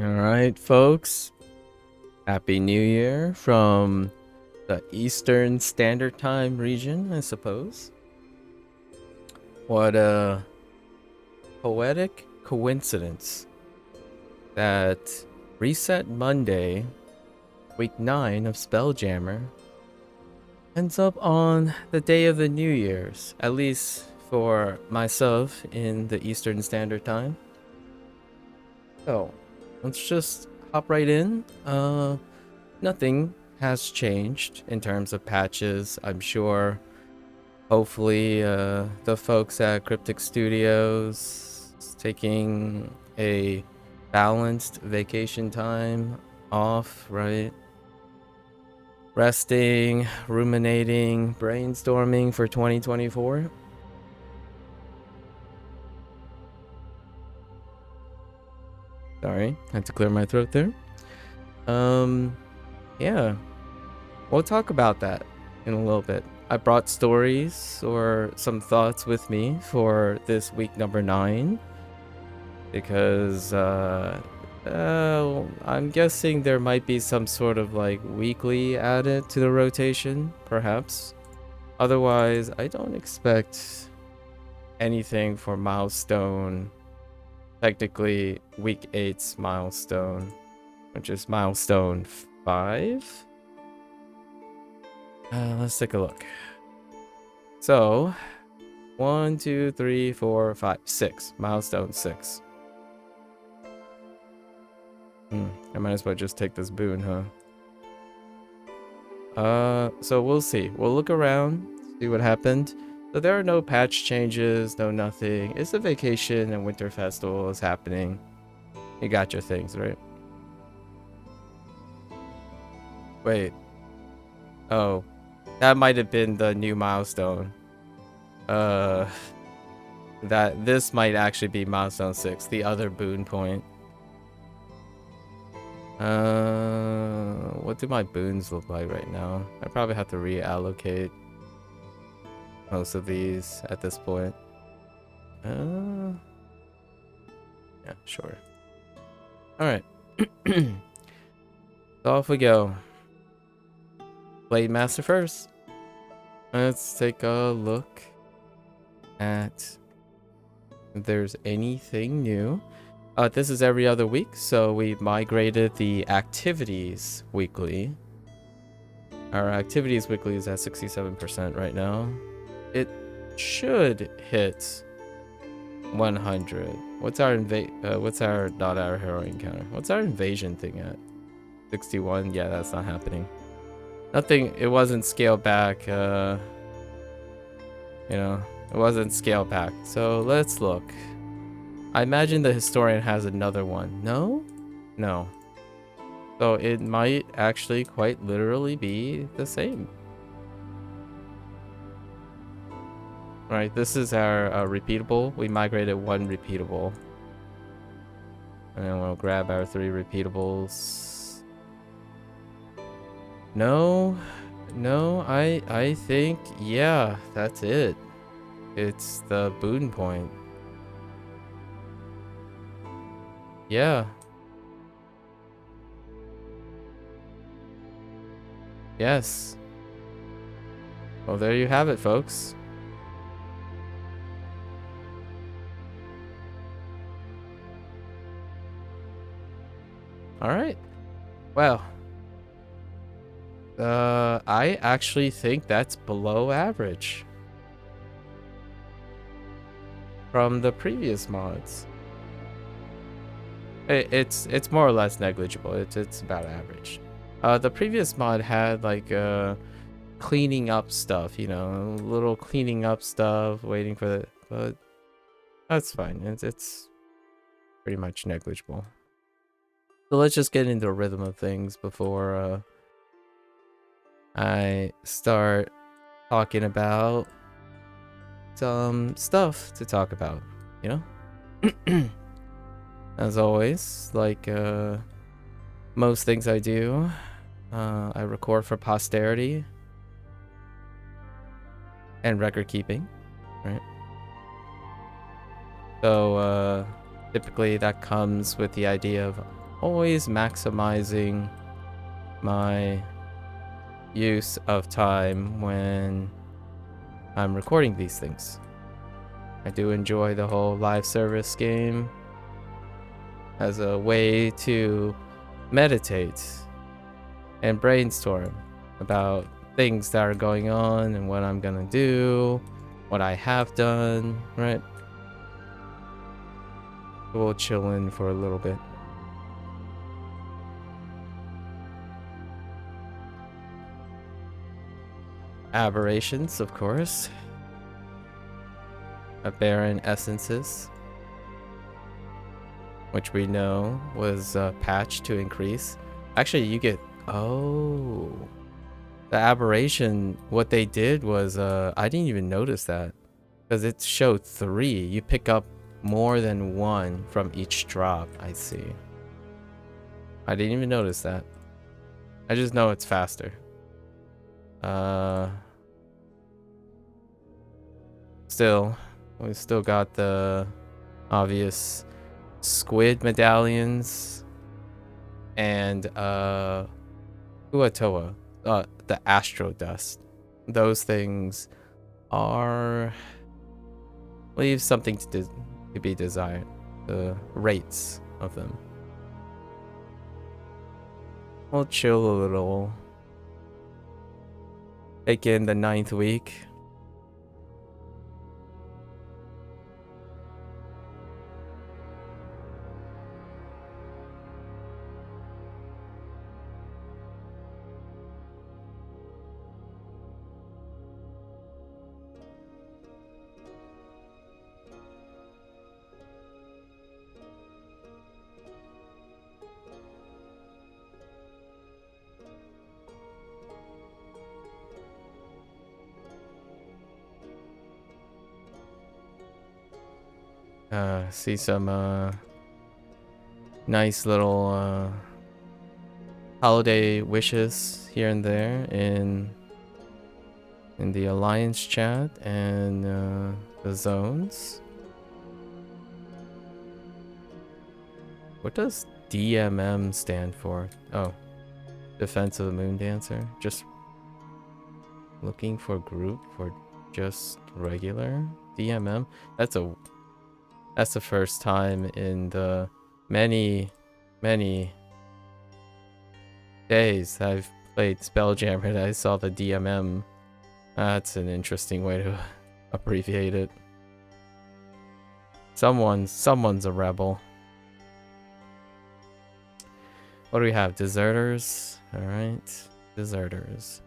All right, folks. Happy New Year from the Eastern Standard Time region, I suppose. What a poetic coincidence that Reset Monday, week 9 of Spelljammer, ends up on the day of the New Year's, at least for myself in the Eastern Standard Time. So, let's just hop right in. Nothing has changed in terms of patches. I'm sure hopefully the folks at Cryptic Studios taking a balanced vacation time off, right? Resting, ruminating, brainstorming for 2024. Sorry, had to clear my throat there. Yeah, we'll talk about that in a little bit. I brought stories or some thoughts with me for this week number 9 because I'm guessing there might be some sort of like weekly added to the rotation, perhaps. Otherwise, I don't expect anything for milestone, technically week 8's milestone, which is milestone 5. Let's take a look. So, 1, 2, 3, 4, 5, 6. Milestone 6. I might as well just take this boon, huh? So we'll see. We'll look around, see what happened. So there are no patch changes, no nothing. It's a vacation and winter festival is happening. You got your things, right? Wait. Oh. That might have been the new milestone. That this might actually be milestone 6, the other boon point. What do my boons look like right now? I probably have to reallocate most of these at this point. Yeah, sure. Alright. So off we go. Blade Master first. Let's take a look at if there's anything new. This is every other week, so we migrated the activities weekly. Our activities weekly is at 67% right now. It should hit 100. What's our not our heroine counter? What's our invasion thing at? 61? Yeah, that's not happening. Nothing, it wasn't scaled back, it wasn't scaled back. So let's look. I imagine the historian has another one. No? No. So it might actually quite literally be the same. Right, this is our repeatable. We migrated 1 repeatable. And then we'll grab our 3 repeatables. No, I think, yeah, that's it. It's the boon point. Yeah. Yes. Well, there you have it, folks. All right. Well, I actually think that's below average from the previous mods. It's more or less negligible. It's about average. The previous mod had like cleaning up stuff, little cleaning up stuff, waiting for the, but that's fine. It's pretty much negligible. So let's just get into the rhythm of things before I start talking about some stuff to talk about, As always, like most things I do, I record for posterity and record keeping, right? So typically that comes with the idea of always maximizing my use of time when I'm recording these things. I do enjoy the whole live service game as a way to meditate and brainstorm about things that are going on and what I'm gonna do, what I have done, right? We'll chill in for a little bit. Aberrations, of course. Aberrant essences, which we know was patched to increase. Actually, you get... Oh. The aberration, what they did was... I didn't even notice that. Because it showed 3. You pick up more than 1 from each drop. I see. I didn't even notice that. I just know it's faster. Still, we still got the obvious squid medallions and Uatoa, the astro dust. Those things are leave something to be desired. The rates of them. We'll chill a little. Take in the 9th week. See some nice little holiday wishes here and there in the Alliance chat and the zones. What does DMM stand for? Oh, Defense of the Moon Dancer. Just looking for group for just regular DMM. That's the first time in the many days I've played Spelljammer that I saw the DMM. That's an interesting way to abbreviate it. Someone's a rebel. What do we have? Deserters. All right, deserters.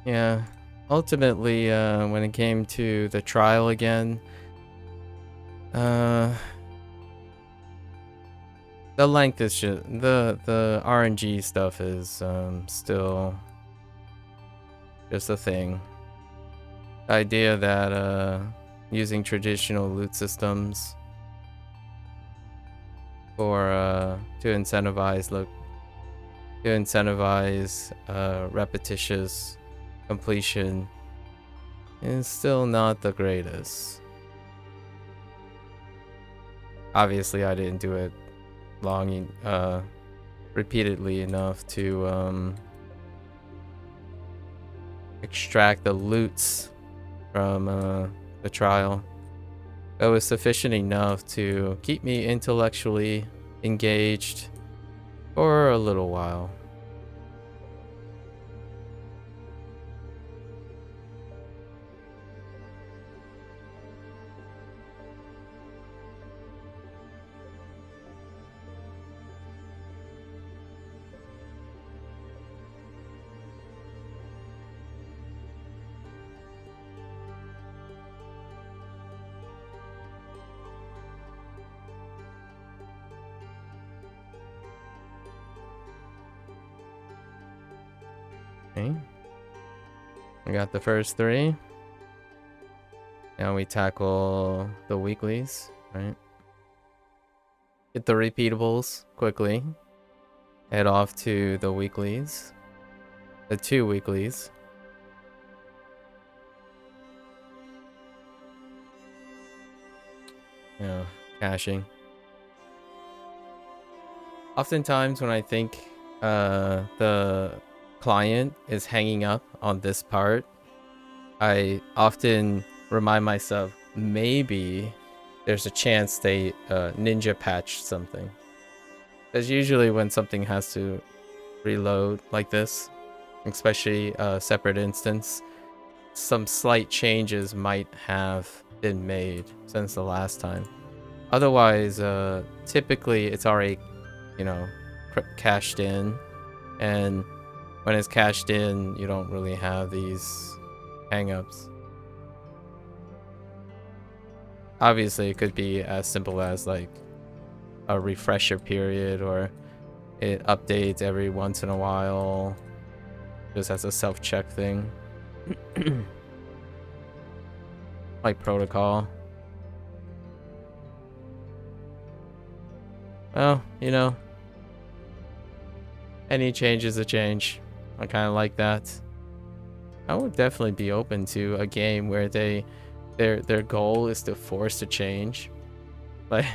Yeah, ultimately, when it came to the trial again, the length is just the RNG stuff is still just a thing. The idea that using traditional loot systems for to incentivize repetitious completion is still not the greatest. Obviously, I didn't do it repeatedly enough to extract the loots from the trial. It was sufficient enough to keep me intellectually engaged for a little while. Okay. We got the first 3. Now we tackle the weeklies, right? Get the repeatables quickly. Head off to the weeklies. The 2 weeklies. Caching. Oftentimes when I think the client is hanging up on this part, I often remind myself maybe there's a chance they ninja patch something. Because usually when something has to reload like this, especially a separate instance, some slight changes might have been made since the last time. Otherwise, typically it's already, cached in, and when it's cached in, you don't really have these hangups. Obviously, it could be as simple as like a refresher period, or it updates every once in a while, just as a self-check thing. Like protocol. Well, any change is a change. I kind of like that. I would definitely be open to a game where their goal is to force a change. Like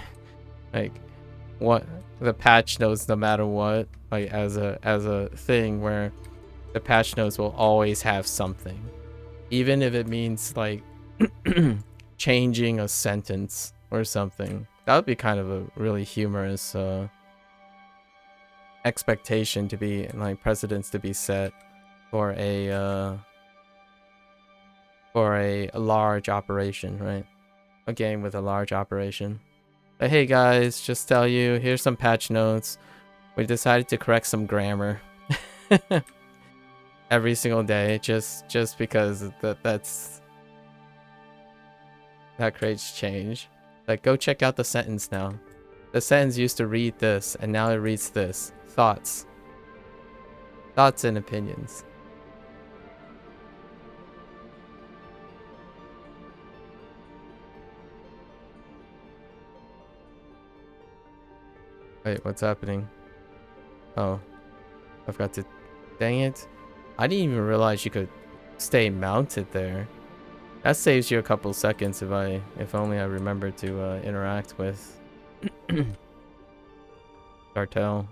what the patch notes, no matter what, like as a thing where the patch notes will always have something. Even if it means like changing a sentence or something. That would be kind of a really humorous expectation to be, like, precedents to be set for a large operation, right? A game with a large operation. But hey guys, just tell you, here's some patch notes. We decided to correct some grammar every single day, just because that creates change. Like, go check out the sentence now. The sentence used to read this, and now it reads this. Thoughts. Thoughts and opinions. Wait, what's happening? Oh, I forgot to... Dang it. I didn't even realize you could stay mounted there. That saves you a couple seconds if only I remember to interact with Cartel.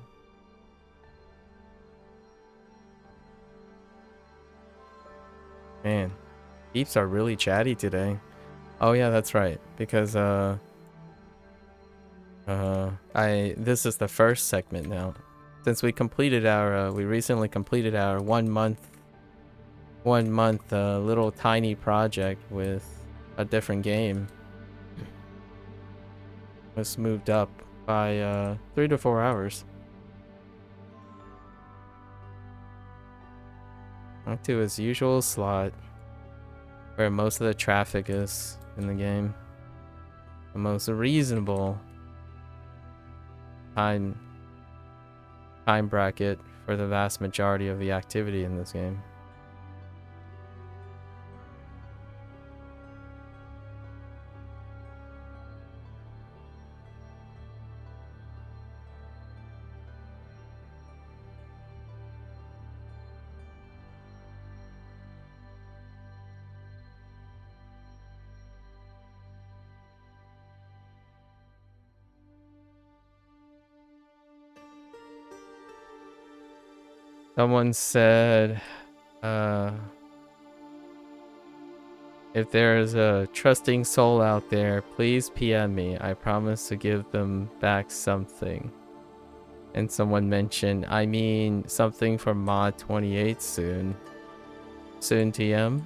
Man, peeps are really chatty today. Oh yeah, that's right. Because this is the first segment now. Since we completed our we recently completed our 1 month little tiny project with a different game. Was moved up by 3 to 4 hours. Back to his usual slot, where most of the traffic is in the game. The most reasonable time bracket for the vast majority of the activity in this game. Someone said, if there is a trusting soul out there, please PM me. I promise to give them back something. And someone mentioned, I mean something for mod 28 soon. Soon TM.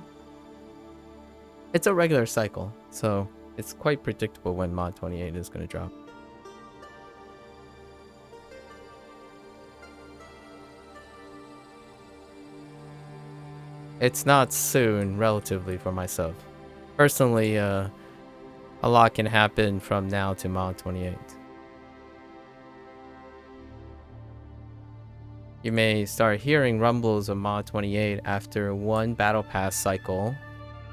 It's a regular cycle, so it's quite predictable when mod 28 is going to drop. It's not soon, relatively, for myself. Personally, a lot can happen from now to mod 28. You may start hearing rumbles of Mod 28 after one Battle Pass cycle,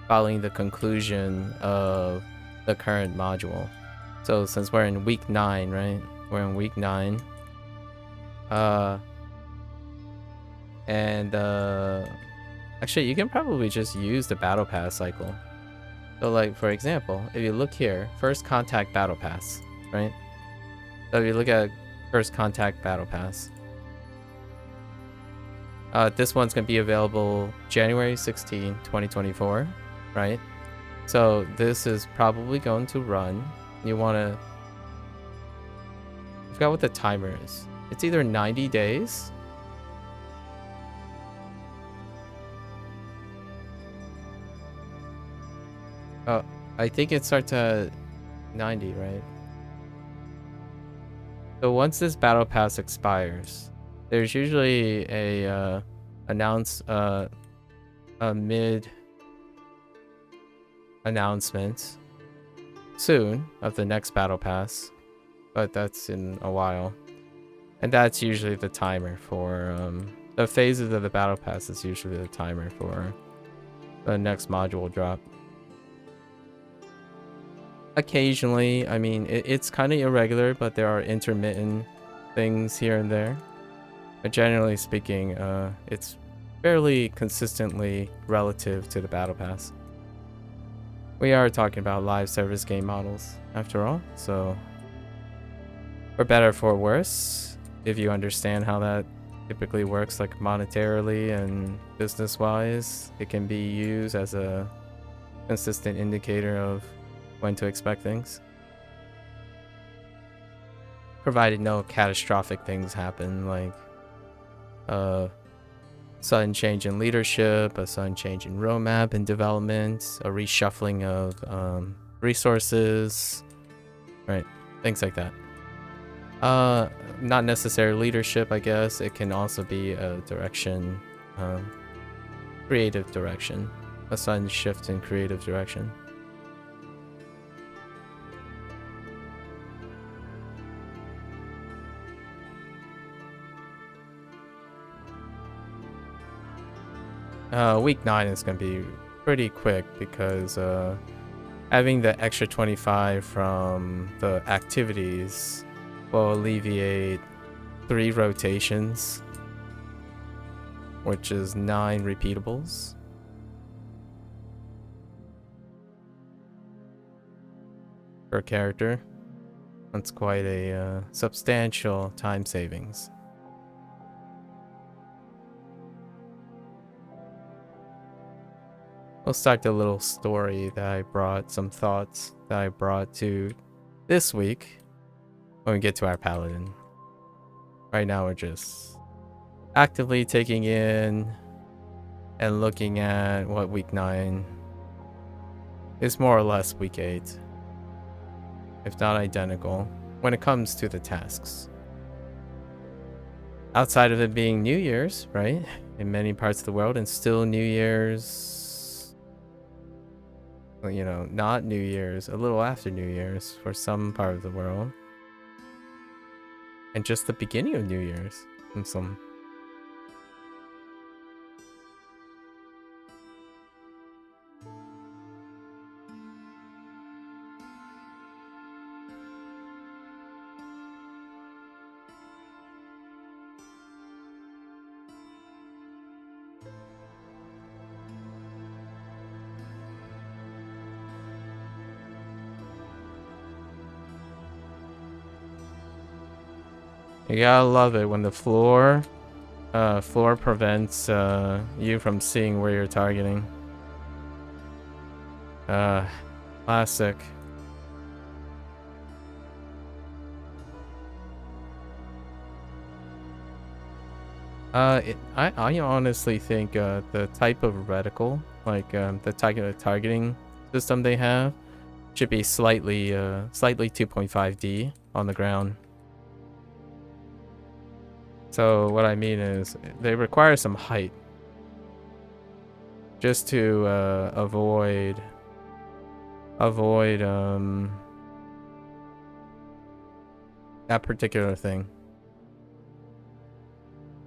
following the conclusion of the current module. So since we're in week 9, right? We're in week 9. Actually, you can probably just use the Battle Pass cycle. So like, for example, if you look here, First Contact Battle Pass, right? So if you look at First Contact Battle Pass, this one's going to be available January 16, 2024, right? So this is probably going to run. You want to... I forgot what the timer is. It's either 90 days. Oh, I think it starts at 90, right? So once this battle pass expires, there's usually a mid announcement soon of the next battle pass, but that's in a while. And that's usually the timer for the phases of the battle pass is usually the timer for the next module drop. Occasionally, I mean, it's kind of irregular, but there are intermittent things here and there. But generally speaking, it's fairly consistently relative to the battle pass. We are talking about live service game models, after all, so for better or for worse, if you understand how that typically works, like monetarily and business-wise, it can be used as a consistent indicator of when to expect things. Provided no catastrophic things happen, like a sudden change in leadership, a sudden change in roadmap and development, a reshuffling of resources, right? Things like that. Not necessarily leadership, I guess. It can also be a direction, creative direction, a sudden shift in creative direction. Week 9 is going to be pretty quick because having the extra 25 from the activities will alleviate 3 rotations, which is 9 repeatables. Per character. That's quite a substantial time savings. We'll start the little story that I brought, some thoughts that I brought to this week when we get to our paladin. Right now we're just actively taking in and looking at what week 9 is more or less week 8, if not identical, when it comes to the tasks. Outside of it being New Year's, right? In many parts of the world, and still New Year's, you know, not New Year's, a little after New Year's for some part of the world. And just the beginning of New Year's in some. You gotta love it when the floor prevents you from seeing where you're targeting. Classic. I honestly think the type of reticle, like the targeting system they have, should be slightly 2.5D on the ground. So what I mean is they require some height just to avoid that particular thing.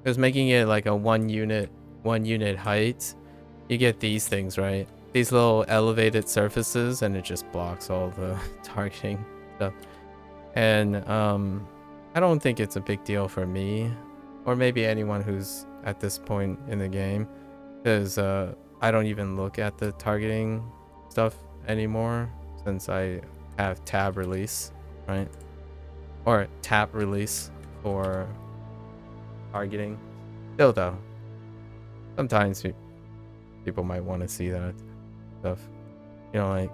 Because making it like a one unit height, you get these things, right? These little elevated surfaces, and it just blocks all the targeting stuff. And I don't think it's a big deal for me, or maybe anyone who's at this point in the game, because I don't even look at the targeting stuff anymore since I have tab release, right? Or tap release for targeting. Still though, sometimes people might want to see that stuff. You know, like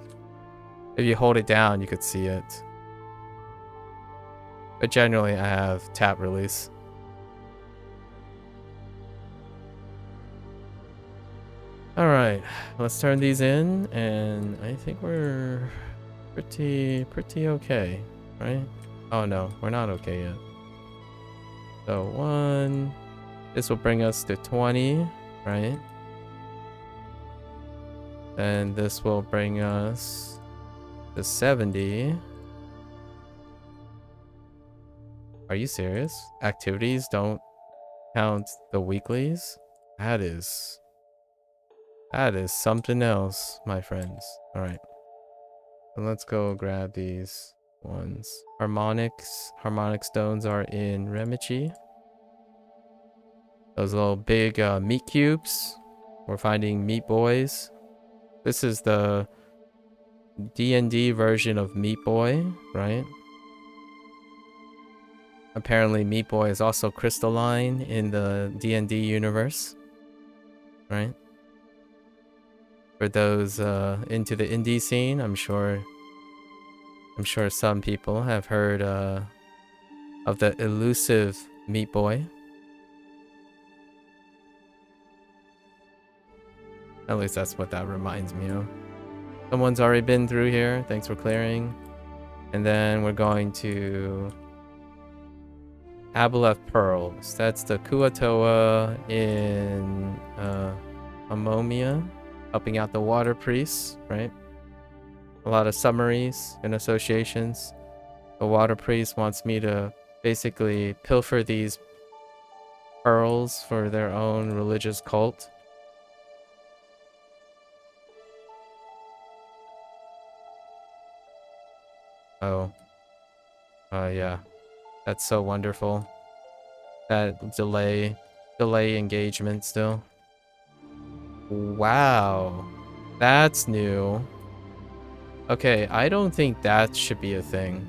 if you hold it down, you could see it. But generally, I have tap release. All right, let's turn these in, and I think we're pretty okay, right? Oh no, we're not okay yet. So 1, this will bring us to 20, right? And this will bring us to 70. Are you serious? Activities don't count the weeklies? That is something else, my friends. All right. So let's go grab these ones. Harmonic stones are in Remichi. Those little big meat cubes. We're finding meat boys. This is the D&D version of Meat Boy, right? Apparently Meat Boy is also crystalline in the D&D universe, right? For those into the indie scene, I'm sure some people have heard of the elusive Meat Boy. At least that's what that reminds me of. Someone's already been through here. Thanks for clearing. And then we're going to Aboleth Pearls. That's the Kuatoa in Amomia, helping out the water priests, right? A lot of summaries and associations. The water priest wants me to basically pilfer these pearls for their own religious cult. Oh. Yeah. That's so wonderful. That delay engagement still. Wow. That's new. Okay, I don't think that should be a thing.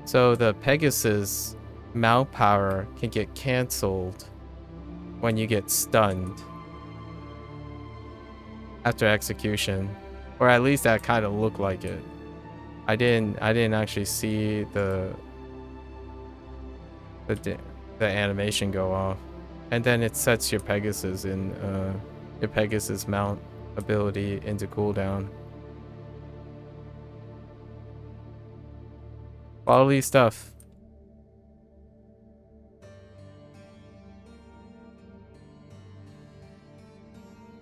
So the Pegasus mount power can get cancelled when you get stunned after execution, or at least that kind of looked like it. I didn't actually see the animation go off, and then it sets your Pegasus in your Pegasus mount ability into cooldown. Quality stuff.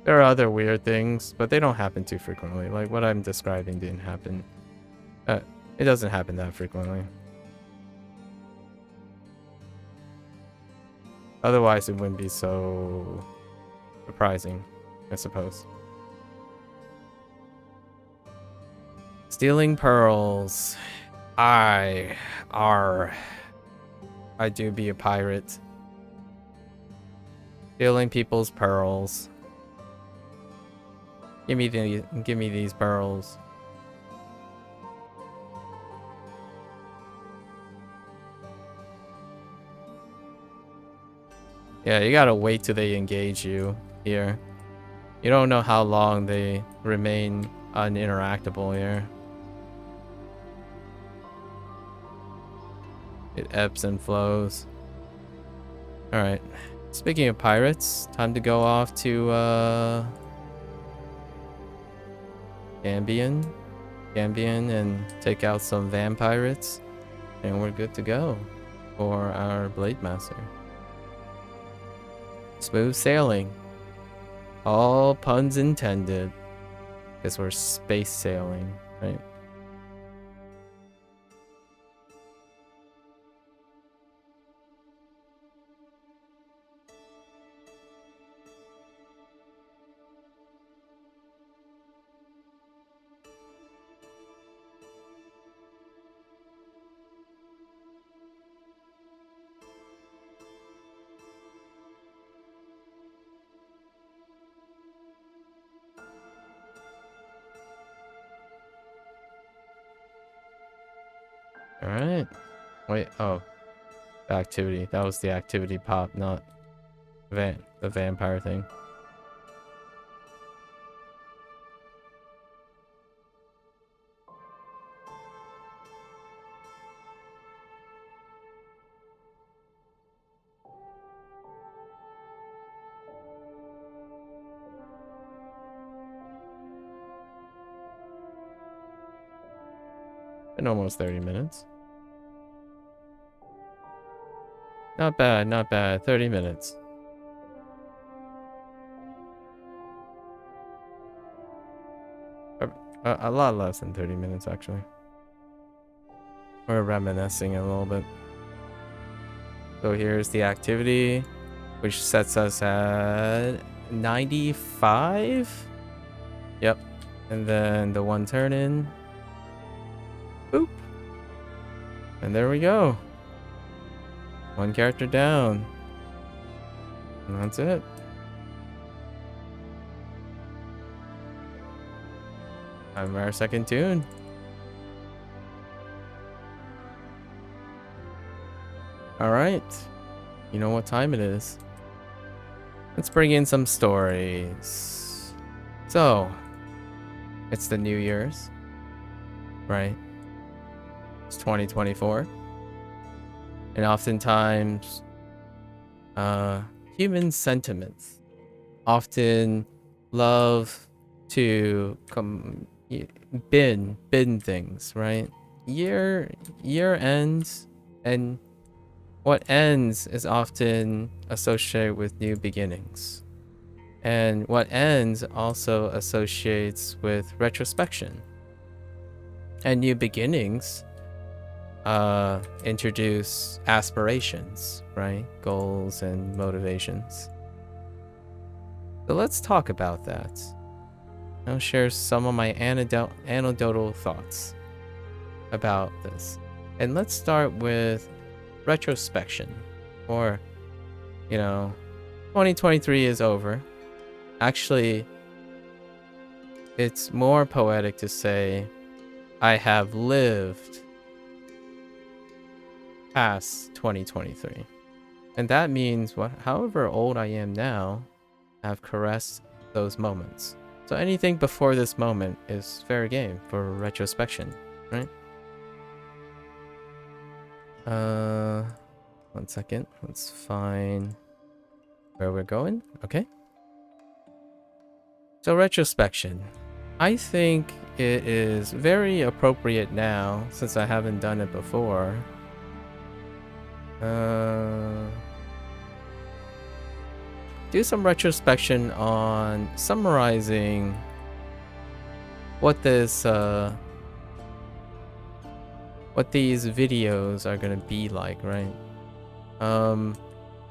There are other weird things, but they don't happen too frequently. Like what I'm describing didn't happen. It doesn't happen that frequently. Otherwise, it wouldn't be so surprising, I suppose. Stealing pearls. I do be a pirate. Stealing people's pearls. Give me these pearls. Yeah, you gotta wait till they engage you here. You don't know how long they remain uninteractable here. It ebbs and flows. Alright. Speaking of pirates, time to go off to Gambian and take out some vampirates, and we're good to go for our Blade Master. Smooth sailing. All puns intended, because we're space sailing, right? All right. Wait. Oh, the activity. That was the activity pop, not the vampire thing. Been almost 30 minutes. Not bad, not bad. 30 minutes. A lot less than 30 minutes, actually. We're reminiscing a little bit. So here's the activity, which sets us at 95? Yep. And then the one turn in. Boop. And there we go. One character down. And that's it. Time for our second tune. Alright. You know what time it is. Let's bring in some stories. So, it's the New Year's, right? It's 2024. And oftentimes, human sentiments often love to bin things, right? Year ends, and what ends is often associated with new beginnings. And what ends also associates with retrospection. And new beginnings introduce aspirations, right? Goals and motivations. So let's talk about that. I'll share some of my anecdotal thoughts about this. And let's start with retrospection. Or, 2023 is over. Actually, it's more poetic to say, I have lived past 2023. And that means however old I am now, I've caressed those moments. So anything before this moment is fair game for retrospection, right? 1 second. Let's find where we're going. Okay. So retrospection. I think it is very appropriate now since I haven't done it before. Do some retrospection on summarizing what this what these videos are gonna be like, right?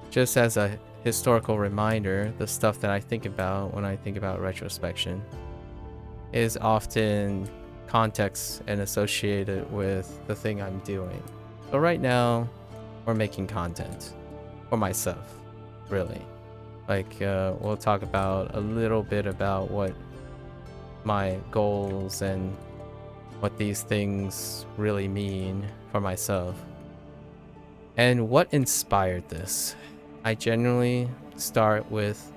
Just as a historical reminder, the stuff that I think about when I think about retrospection is often context and associated with the thing I'm doing. So right now, we're making content for myself, really. Like, we'll talk about a little bit about what my goals and what these things really mean for myself. And what inspired this? I generally start with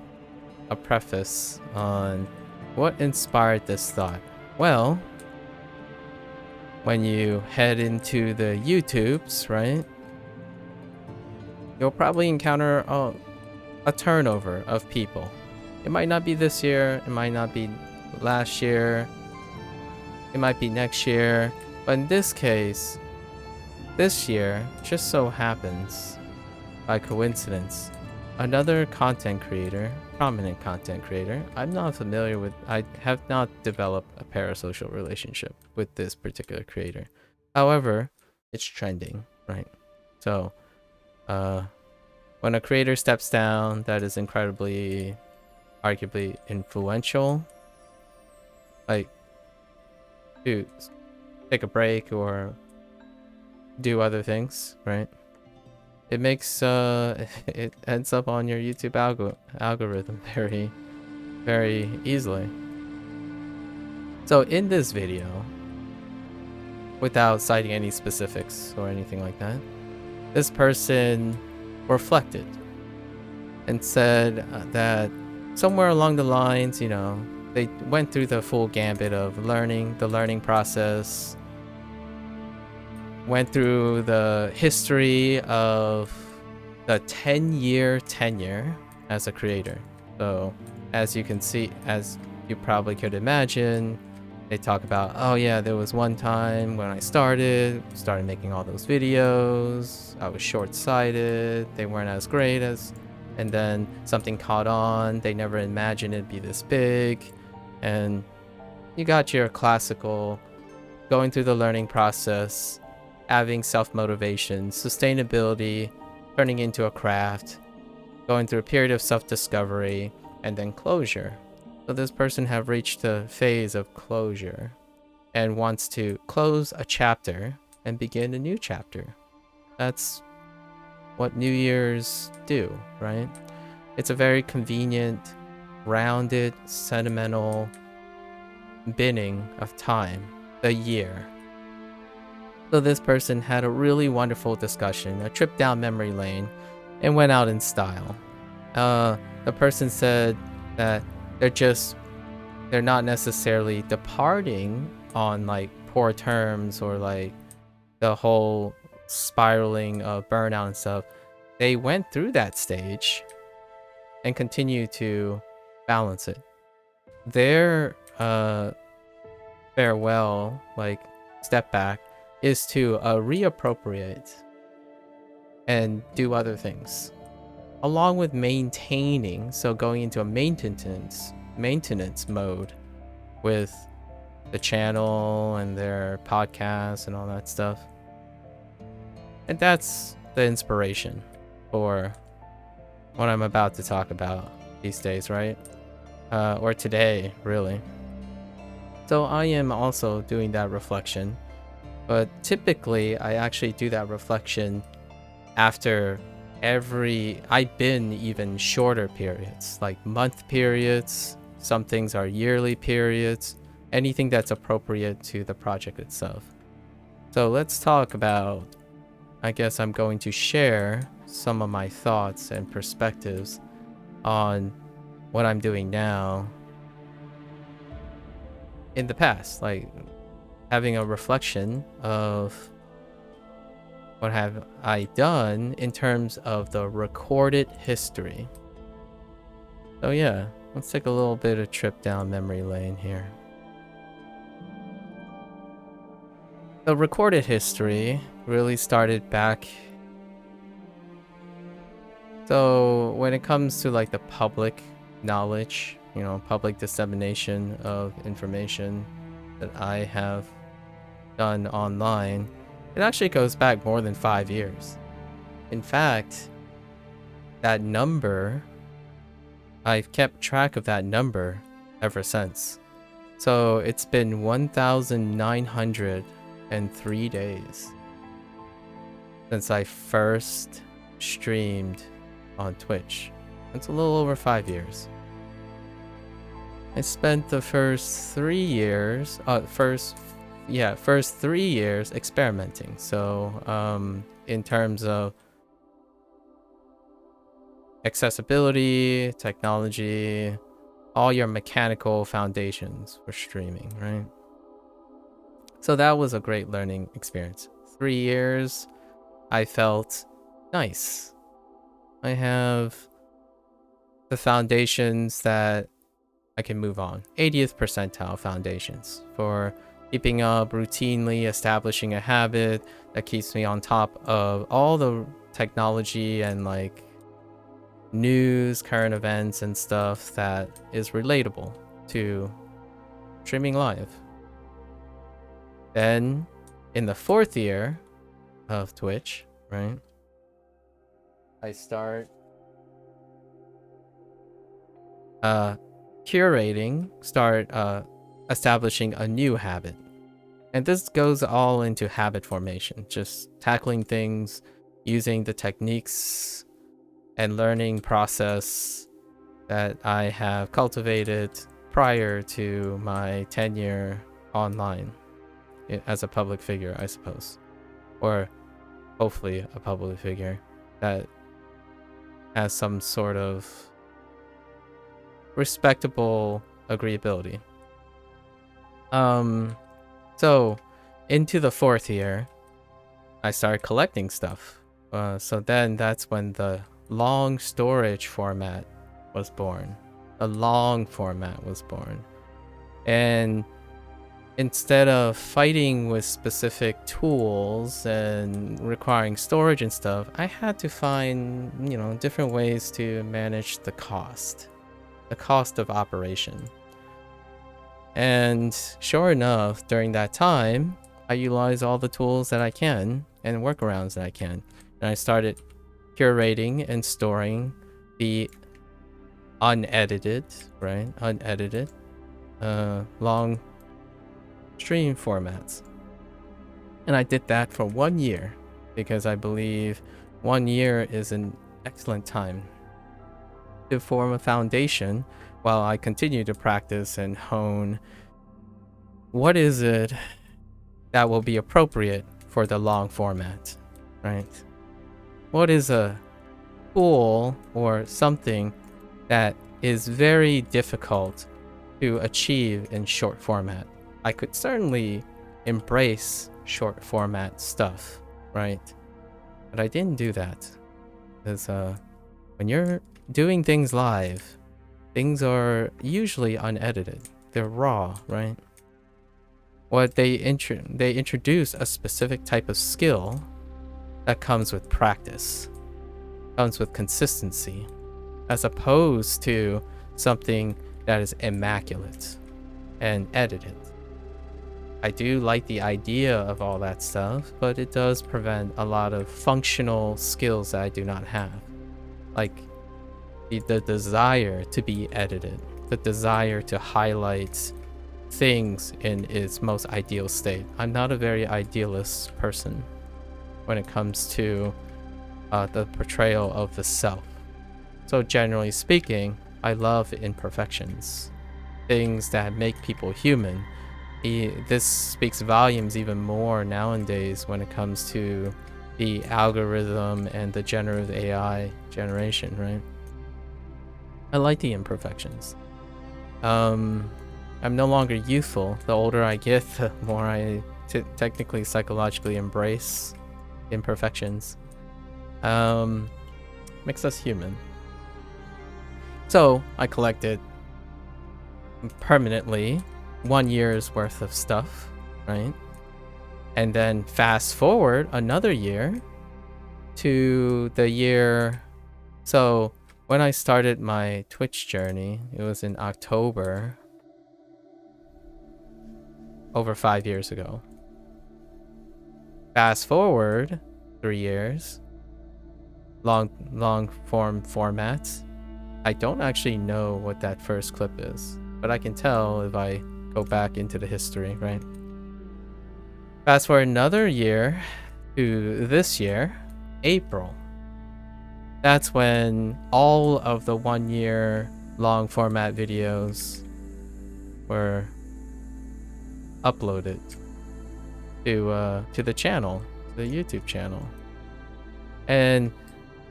a preface on what inspired this thought. Well, when you head into the YouTubes, right, you'll probably encounter a turnover of people. It might not be this year, it might not be last year, it might be next year, but in this case, this year just so happens, by coincidence, another content creator, prominent content creator, I'm not familiar with, I have not developed a parasocial relationship with this particular creator. However, it's trending, right? So, when a creator steps down that is incredibly, arguably influential, like, to take a break or do other things, right? It makes, it ends up on your YouTube algorithm very, very easily. So in this video, without citing any specifics or anything like that, this person reflected and said that somewhere along the lines, you know, they went through the full gambit of learning, the learning process, went through the history of the 10-year tenure as a creator. So as you can see, as you probably could imagine, they talk about, oh yeah, there was one time when I started making all those videos, I was short-sighted, they weren't as great as, and then something caught on, they never imagined it'd be this big, and you got your classical going through the learning process, having self-motivation, sustainability, turning into a craft, going through a period of self-discovery, and then closure. So this person have reached the phase of closure and wants to close a chapter and begin a new chapter. That's what New Year's do, right? It's a very convenient, rounded, sentimental binning of time, the year. So this person had a really wonderful discussion, a trip down memory lane, and went out in style. The person said that they're not necessarily departing on like poor terms or like the whole spiraling of burnout and stuff. They went through that stage and continue to balance it. Their farewell, like step back, is to reappropriate and do other things along with maintaining, so going into a maintenance mode with the channel and their podcasts and all that stuff. And that's the inspiration for what I'm about to talk about these days, right? Or today, really. So I am also doing that reflection, but typically I actually do that reflection after I've been even shorter periods, like month periods. Some things are yearly periods, anything that's appropriate to the project itself. So let's talk about, I guess I'm going to share some of my thoughts and perspectives on what I'm doing now in the past, like having a reflection of what have I done in terms of the recorded history. So yeah, let's take a little bit of a trip down memory lane here. The recorded history really started back. So when it comes to like the public knowledge, you know, public dissemination of information that I have done online, it actually goes back more than 5 years. In fact, that number, I've kept track of that number ever since. So it's been 1,903 days since I first streamed on Twitch. That's a little over 5 years. I spent the first 3 years, first 3 years experimenting. So in terms of accessibility, technology, all your mechanical foundations for streaming, right? So that was a great learning experience. 3 years, I felt nice. I have the foundations that I can move on. 80th percentile foundations for keeping up, routinely establishing a habit that keeps me on top of all the technology and like news, current events and stuff that is relatable to streaming live. Then in the 4th year of Twitch, right, I start establishing a new habit. And this goes all into habit formation, just tackling things, using the techniques and learning process that I have cultivated prior to my tenure online as a public figure, I suppose. Or hopefully a public figure that has some sort of respectable agreeability. So into the 4th year, I started collecting stuff. So then that's when the long storage format was born. The long format was born. And instead of fighting with specific tools and requiring storage and stuff, I had to find, different ways to manage the cost of operation. And sure enough, during that time, I utilized all the tools that I can and workarounds that I can. And I started curating and storing the unedited, long stream formats. And I did that for 1 year because I believe 1 year is an excellent time to form a foundation while I continue to practice and hone what is it that will be appropriate for the long format, right? What is a tool or something that is very difficult to achieve in short format? I could certainly embrace short format stuff, right? But I didn't do that because when you're doing things live, things are usually unedited. They're raw, right? What they introduce a specific type of skill that comes with practice, comes with consistency, as opposed to something that is immaculate and edited. I do like the idea of all that stuff, but it does prevent a lot of functional skills that I do not have. Like the desire to be edited, the desire to highlight things in its most ideal state. I'm not a very idealist person when it comes to the portrayal of the self. So generally speaking, I love imperfections, things that make people human. This speaks volumes even more nowadays when it comes to the algorithm and the generative AI generation, right? I like the imperfections. I'm no longer youthful. The older I get, the more I technically psychologically embrace imperfections. Makes us human. So I collected permanently 1 year's worth of stuff, right? And then fast forward another year to the year. So when I started my Twitch journey, it was in October, over 5 years ago. Fast forward 3 years, long form formats. I don't actually know what that first clip is, but I can tell if I go back into the history, right? Fast forward another year to this year, April. That's when all of the 1 year long format videos were uploaded to the channel, the YouTube channel. And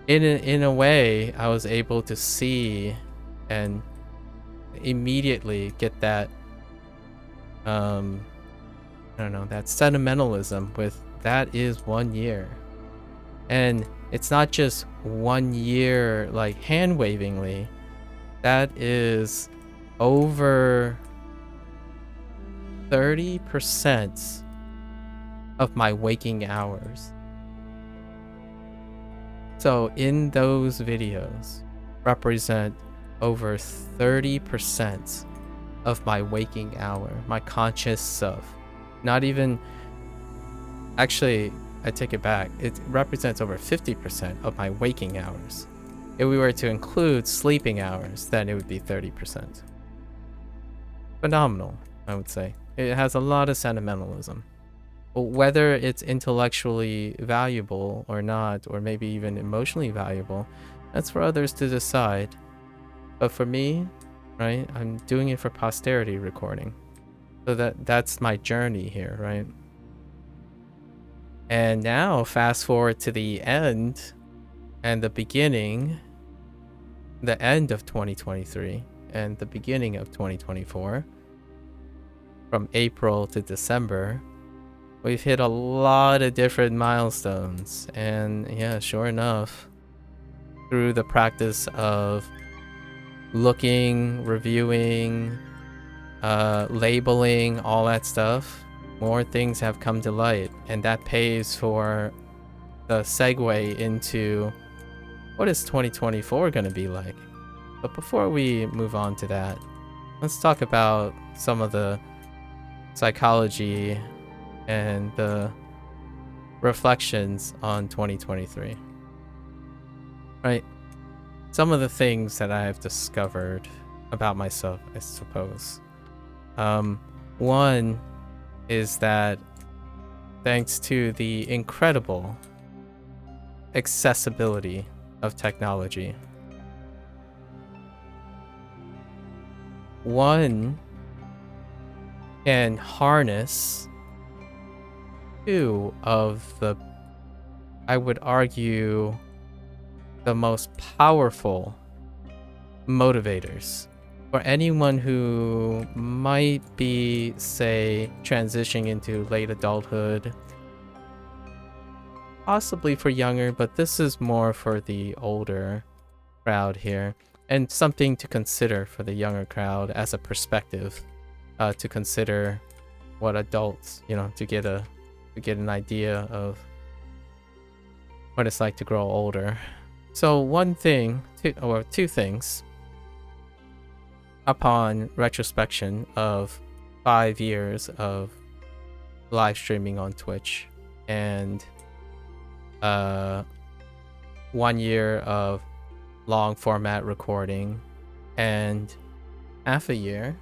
in a way, I was able to see and immediately get that I don't know, that sentimentalism with that is 1 year. And it's not just 1 year like hand wavingly, that is over 30% of my waking hours. So in those videos represent over 30% of my waking hour, my conscious self. Not even, actually, I take it back. It represents over 50% of my waking hours. If we were to include sleeping hours, then it would be 30%. Phenomenal, I would say. It has a lot of sentimentalism. Whether it's intellectually valuable or not, or maybe even emotionally valuable, that's for others to decide. But for me, right, I'm doing it for posterity recording. So that's my journey here, right? And now fast forward to the end and the beginning, the end of 2023 and the beginning of 2024, from April to December, we've hit a lot of different milestones. And yeah, sure enough, through the practice of looking, reviewing, labeling, all that stuff, more things have come to light, and that pays for the segue into what is 2024 going to be like. But before we move on to that, let's talk about some of the psychology and the reflections on 2023. Right? Some of the things that I have discovered about myself, I suppose. One is that thanks to the incredible accessibility of technology, one can harness two of the, I would argue, the most powerful motivators for anyone who might be, say, transitioning into late adulthood, possibly for younger, but this is more for the older crowd here, and something to consider for the younger crowd as a perspective, to consider what adults, to get an idea of what it's like to grow older. So one thing, two things, upon retrospection of 5 years of live streaming on Twitch and 1 year of long format recording and half a year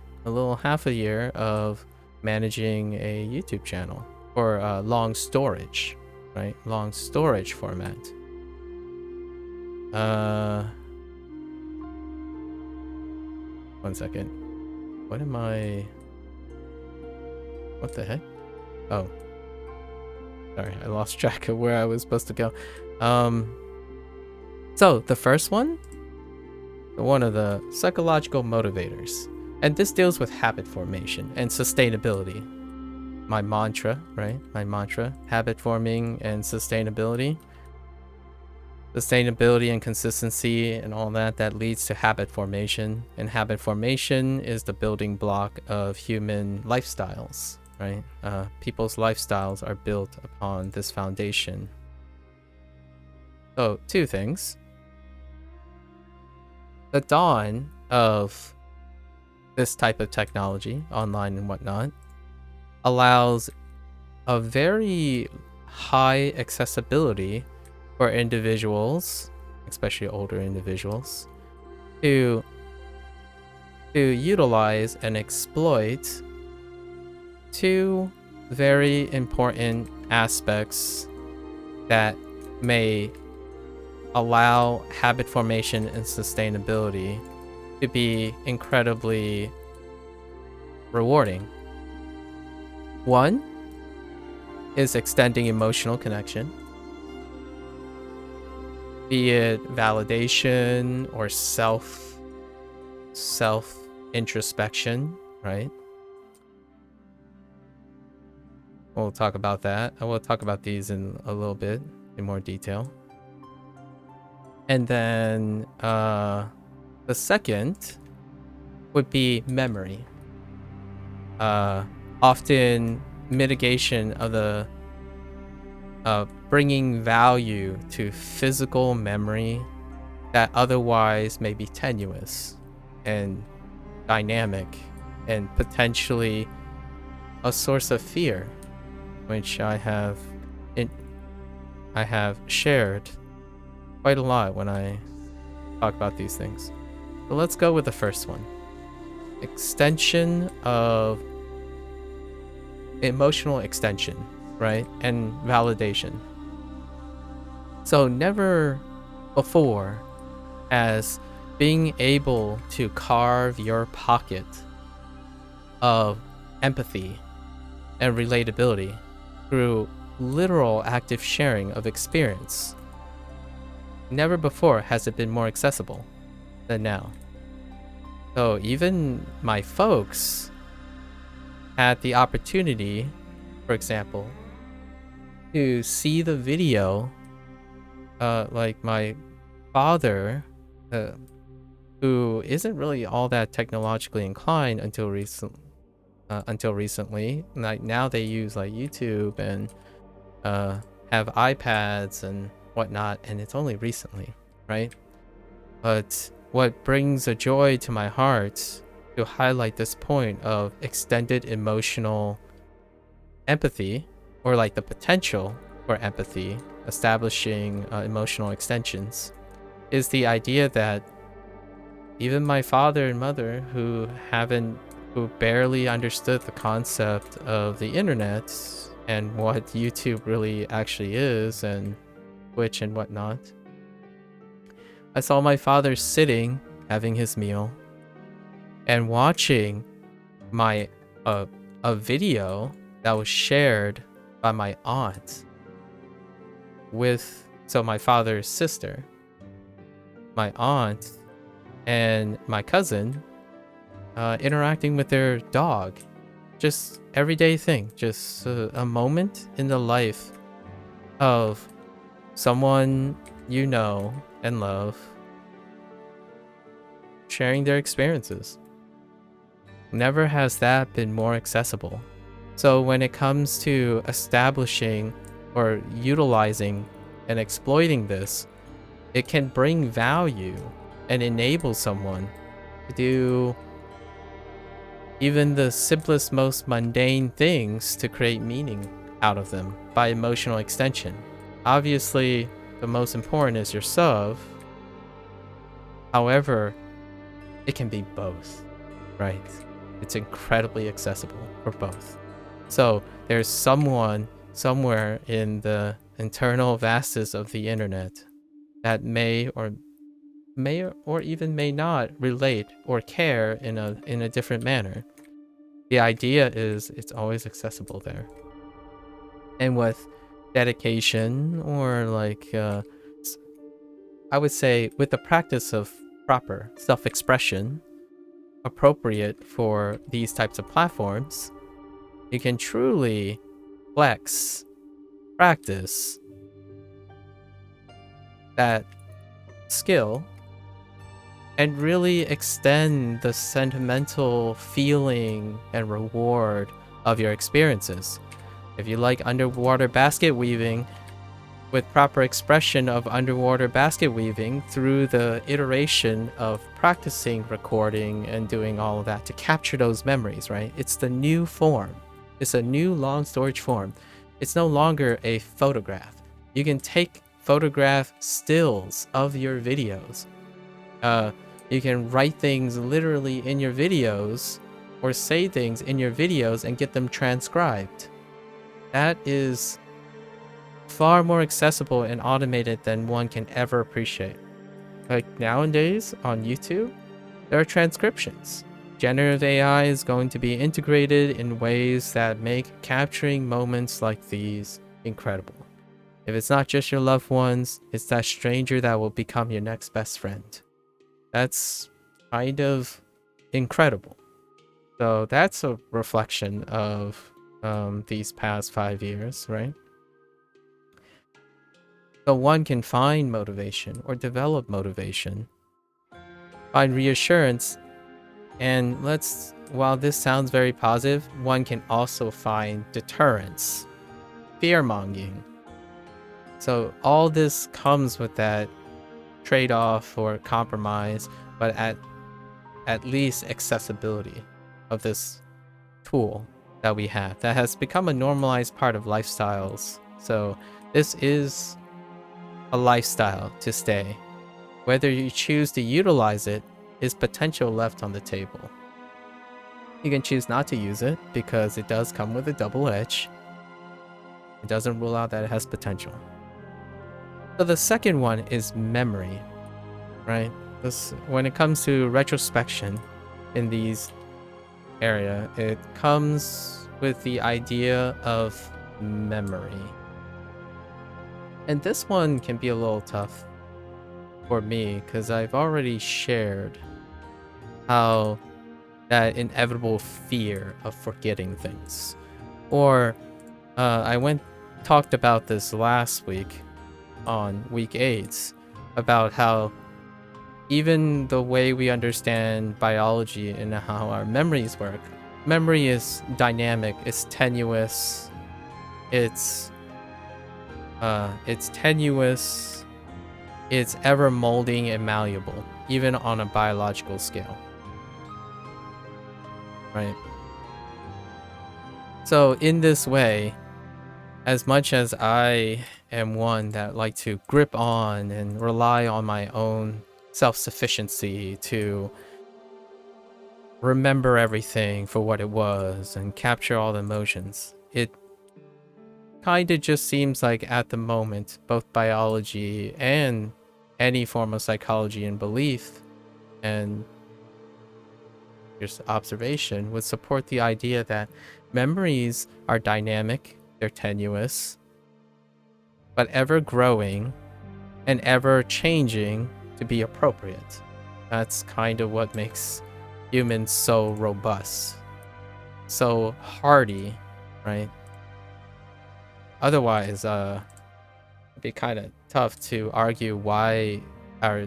of managing a YouTube channel for long storage, right? Long storage format. One second. What the heck? Oh. Sorry, I lost track of where I was supposed to go. So the first one of the psychological motivators, and this deals with habit formation and sustainability. My mantra, right? My mantra, habit forming and sustainability. Sustainability and consistency and all that leads to habit formation. And habit formation is the building block of human lifestyles, right? People's lifestyles are built upon this foundation. So, two things. The dawn of this type of technology, online and whatnot, allows a very high accessibility for individuals, especially older individuals, to utilize and exploit two very important aspects that may allow habit formation and sustainability to be incredibly rewarding. One is extending emotional connection, be it validation or self introspection, right? We'll talk about that. I will talk about these in a little bit in more detail. And then the second would be memory. Often mitigation of the bringing value to physical memory that otherwise may be tenuous and dynamic and potentially a source of fear, which I have shared quite a lot when I talk about these things. So let's go with the first one. Extension of emotional extension, right? And validation. So never before has being able to carve your pocket of empathy and relatability through literal active sharing of experience. Never before has it been more accessible than now. So even my folks had the opportunity, for example, to see the video, like my father, who isn't really all that technologically inclined until recently. Like now they use like YouTube and have iPads and whatnot, and it's only recently, right? But what brings a joy to my heart to highlight this point of extended emotional empathy, or like the potential for empathy, establishing emotional extensions, is the idea that even my father and mother, who barely understood the concept of the internet and what YouTube really actually is, and Twitch and whatnot, I saw my father sitting, having his meal, and watching a video that was shared by my aunt with my father's sister, my aunt, and my cousin interacting with their dog. Just everyday thing, just a moment in the life of someone you know and love sharing their experiences. Never has that been more accessible. So when it comes to establishing or utilizing and exploiting this, it can bring value and enable someone to do even the simplest, most mundane things to create meaning out of them by emotional extension. Obviously, the most important is yourself. However, it can be both, right? It's incredibly accessible for both. So there's someone somewhere in the internal vastness of the internet that may or even may not relate or care in a different manner. The idea is it's always accessible there. And with dedication, or like I would say with the practice of proper self-expression appropriate for these types of platforms, you can truly flex, practice that skill and really extend the sentimental feeling and reward of your experiences. If you like underwater basket weaving, with proper expression of underwater basket weaving through the iteration of practicing recording and doing all of that to capture those memories, right? It's the new form. It's a new long storage form. It's no longer a photograph. You can take photograph stills of your videos. You can write things literally in your videos or say things in your videos and get them transcribed. That is far more accessible and automated than one can ever appreciate. Like nowadays on YouTube, there are transcriptions. Generative AI is going to be integrated in ways that make capturing moments like these incredible. If it's not just your loved ones, it's that stranger that will become your next best friend. That's kind of incredible. So that's a reflection of these past 5 years, right? So one can find motivation or develop motivation, find reassurance, and while this sounds very positive, one can also find deterrence, fear-mongering. So all this comes with that trade-off or compromise, but at least accessibility of this tool that we have that has become a normalized part of lifestyles. So this is a lifestyle to stay. Whether you choose to utilize it is potential left on the table. You can choose not to use it because it does come with a double edge. It doesn't rule out that it has potential. So the second one is memory, right? When it comes to retrospection in these area, it comes with the idea of memory. And this one can be a little tough for me because I've already shared how that inevitable fear of forgetting things. Or I talked about this last week on week 8 about how even the way we understand biology and how our memories work, memory is dynamic, it's tenuous, it's tenuous, it's ever molding and malleable, even on a biological scale. Right? So in this way, as much as I am one that like to grip on and rely on my own self-sufficiency to remember everything for what it was and capture all the emotions, it kind of just seems like at the moment, both biology and any form of psychology and belief and just observation would support the idea that memories are dynamic, they're tenuous, but ever growing and ever changing to be appropriate. That's kind of what makes humans so robust, so hardy, right? Otherwise, it'd be kind of tough to argue why our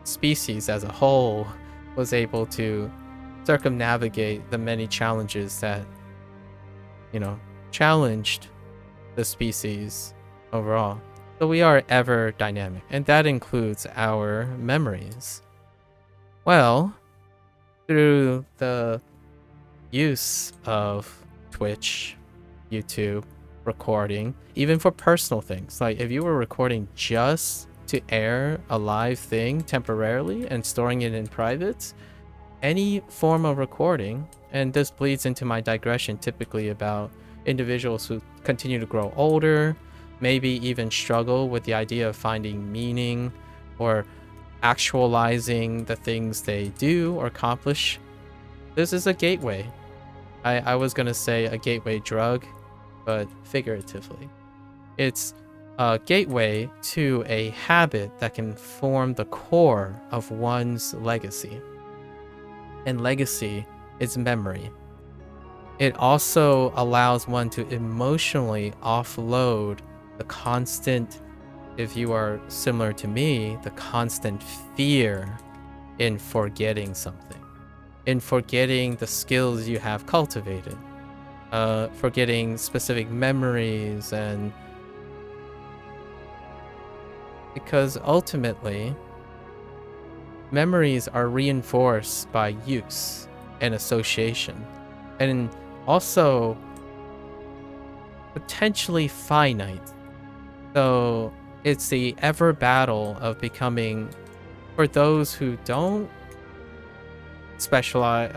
species as a whole was able to circumnavigate the many challenges that, challenged the species overall. So we are ever dynamic, and that includes our memories. Well, through the use of Twitch, YouTube, recording, even for personal things, like if you were recording just to air a live thing temporarily and storing it in private, any form of recording, and this bleeds into my digression typically about individuals who continue to grow older, maybe even struggle with the idea of finding meaning or actualizing the things they do or accomplish. This is a gateway. I was gonna say a gateway drug, but figuratively. It's a gateway to a habit that can form the core of one's legacy. And legacy is memory. It also allows one to emotionally offload the constant, if you are similar to me, the constant fear in forgetting something, in forgetting the skills you have cultivated, forgetting specific memories, and because ultimately memories are reinforced by use and association, and also potentially finite. So it's the ever battle of becoming, for those who don't specialize,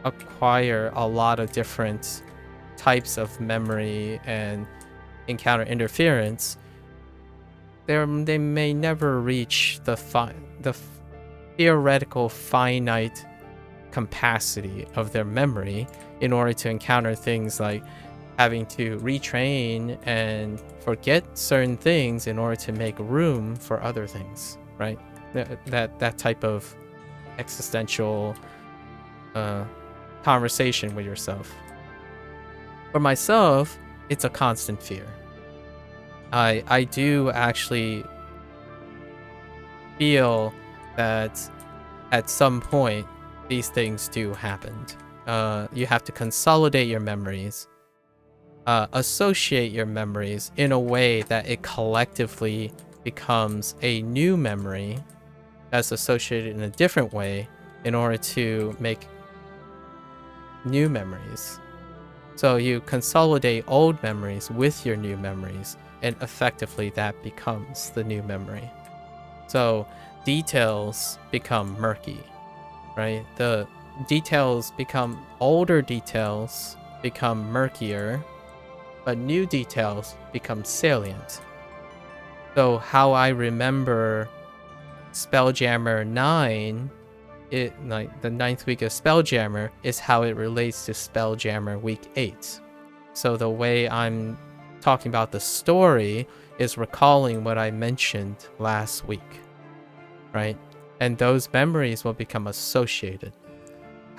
acquire a lot of different types of memory and encounter interference, they may never reach the theoretical finite capacity of their memory in order to encounter things like having to retrain and forget certain things in order to make room for other things, right? That type of existential conversation with yourself. For myself, it's a constant fear. I do actually feel that at some point these things do happen. You have to consolidate your memories, associate your memories in a way that it collectively becomes a new memory that's associated in a different way in order to make new memories. So you consolidate old memories with your new memories, and effectively that becomes the new memory. So details become murky, right? The details become, older details become murkier, but new details become salient. So how I remember Spelljammer 9, like the 9th week of Spelljammer, is how it relates to Spelljammer week 8. So the way I'm talking about the story is recalling what I mentioned last week, right? And those memories will become associated.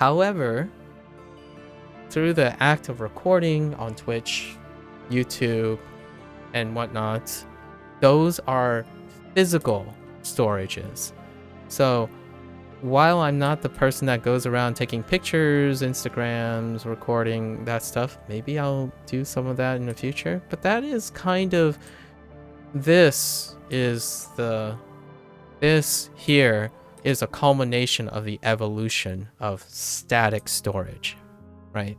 However, through the act of recording on Twitch, YouTube, and whatnot, those are physical storages. So while I'm not the person that goes around taking pictures, Instagrams, recording that stuff, maybe I'll do some of that in the future. But that is kind of, this here is a culmination of the evolution of static storage, right?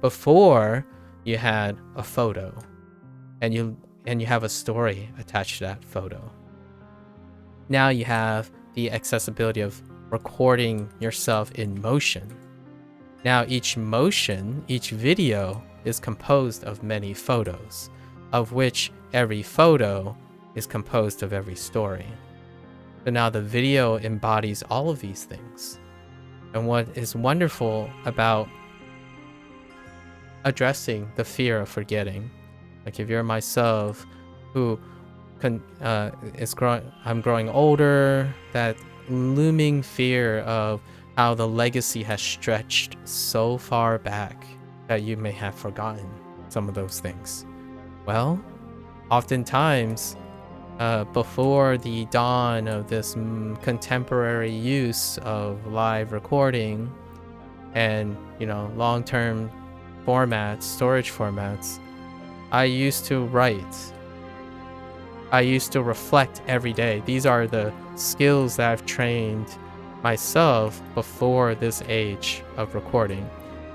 Before, you had a photo and you have a story attached to that photo. Now you have the accessibility of recording yourself in motion. Now each video is composed of many photos, of which every photo is composed of every story. So now the video embodies all of these things. And what is wonderful about addressing the fear of forgetting, like if you're myself who I'm growing older, that looming fear of how the legacy has stretched so far back that you may have forgotten some of those things. Well, oftentimes, before the dawn of this contemporary use of live recording and, long-term formats, storage formats, I used to write. I used to reflect every day. These are the skills that I've trained myself before this age of recording.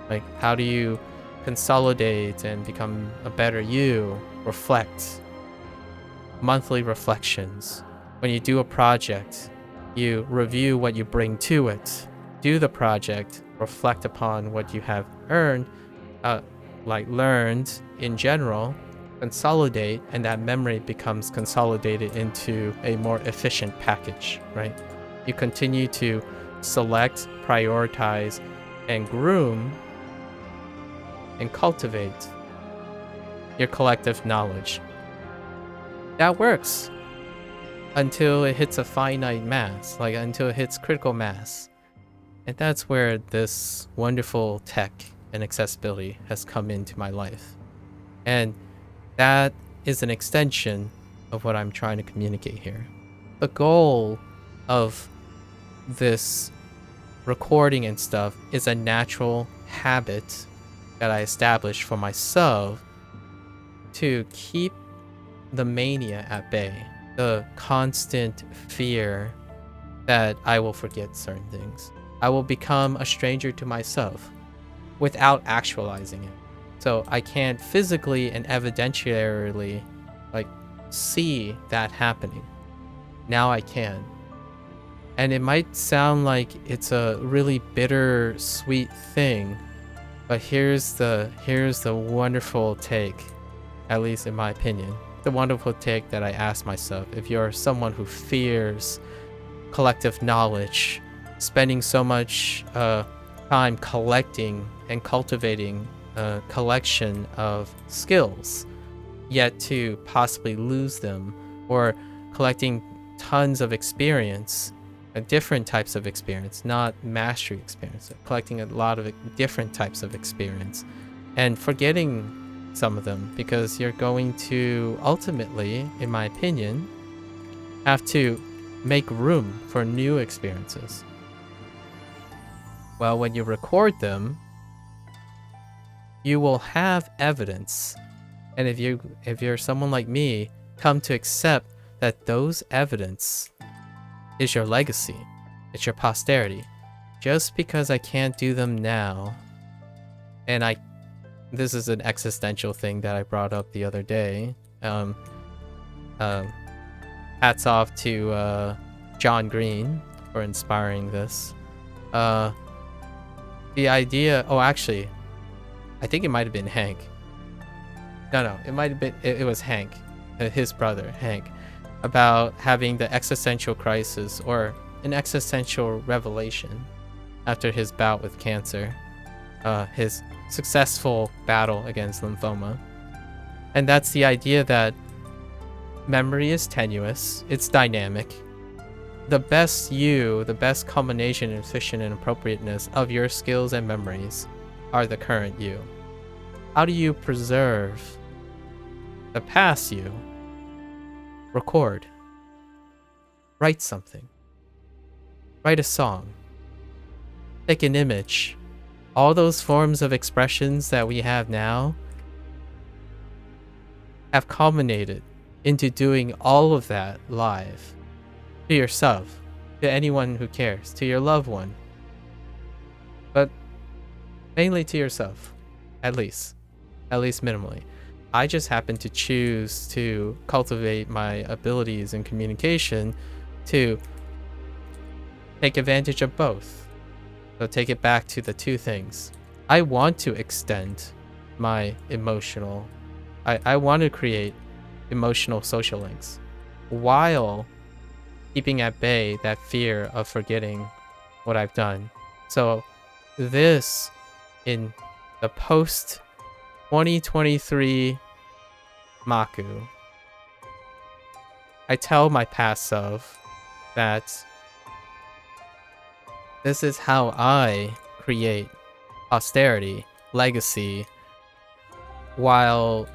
Like, how do you consolidate and become a better you? Reflect. Monthly reflections. When you do a project, you review what you bring to it. Do the project, reflect upon what you have learned in general, consolidate, and that memory becomes consolidated into a more efficient package, right? You continue to select, prioritize, and groom and cultivate your collective knowledge. That works until it hits a finite mass, like until it hits critical mass. And that's where this wonderful tech and accessibility has come into my life. And that is an extension of what I'm trying to communicate here. The goal of this recording and stuff is a natural habit that I established for myself to keep the mania at bay, the constant fear that I will forget certain things. I will become a stranger to myself without actualizing it. So I can't physically and evidentiarily see that happening. Now I can. And it might sound like it's a really bitter sweet thing, but here's the wonderful take, at least in my opinion. The wonderful take that I ask myself: if you're someone who fears collective knowledge, spending so much time collecting and cultivating a collection of skills, yet to possibly lose them, or collecting tons of experience, different types of experience, not mastery experience, collecting a lot of different types of experience, and forgetting some of them, because you're going to ultimately, in my opinion, have to make room for new experiences. Well, when you record them, you will have evidence, and if you're someone like me, come to accept that those evidence is your legacy, it's your posterity. Just because I can't do them now, and this is an existential thing that I brought up the other day. Hats off to John Green for inspiring this. The idea, actually, I think it might have been Hank. No, it might have been, it was Hank, his brother, Hank, about having the existential crisis, or an existential revelation after his bout with cancer, his successful battle against lymphoma. And that's the idea that memory is tenuous, it's dynamic. The best you, the best combination, efficient, and appropriateness of your skills and memories are the current you. How do you preserve the past you? Record. Write something. Write a song. Take an image. All those forms of expressions that we have now have culminated into doing all of that live. To yourself, to anyone who cares, to your loved one. But mainly to yourself, at least minimally. I just happen to choose to cultivate my abilities in communication to take advantage of both. So take it back to the two things. I want to extend my emotional, I want to create emotional social links while keeping at bay that fear of forgetting what I've done. So this, in the post 2023 MAKU, I tell my past self that this is how I create posterity, legacy, while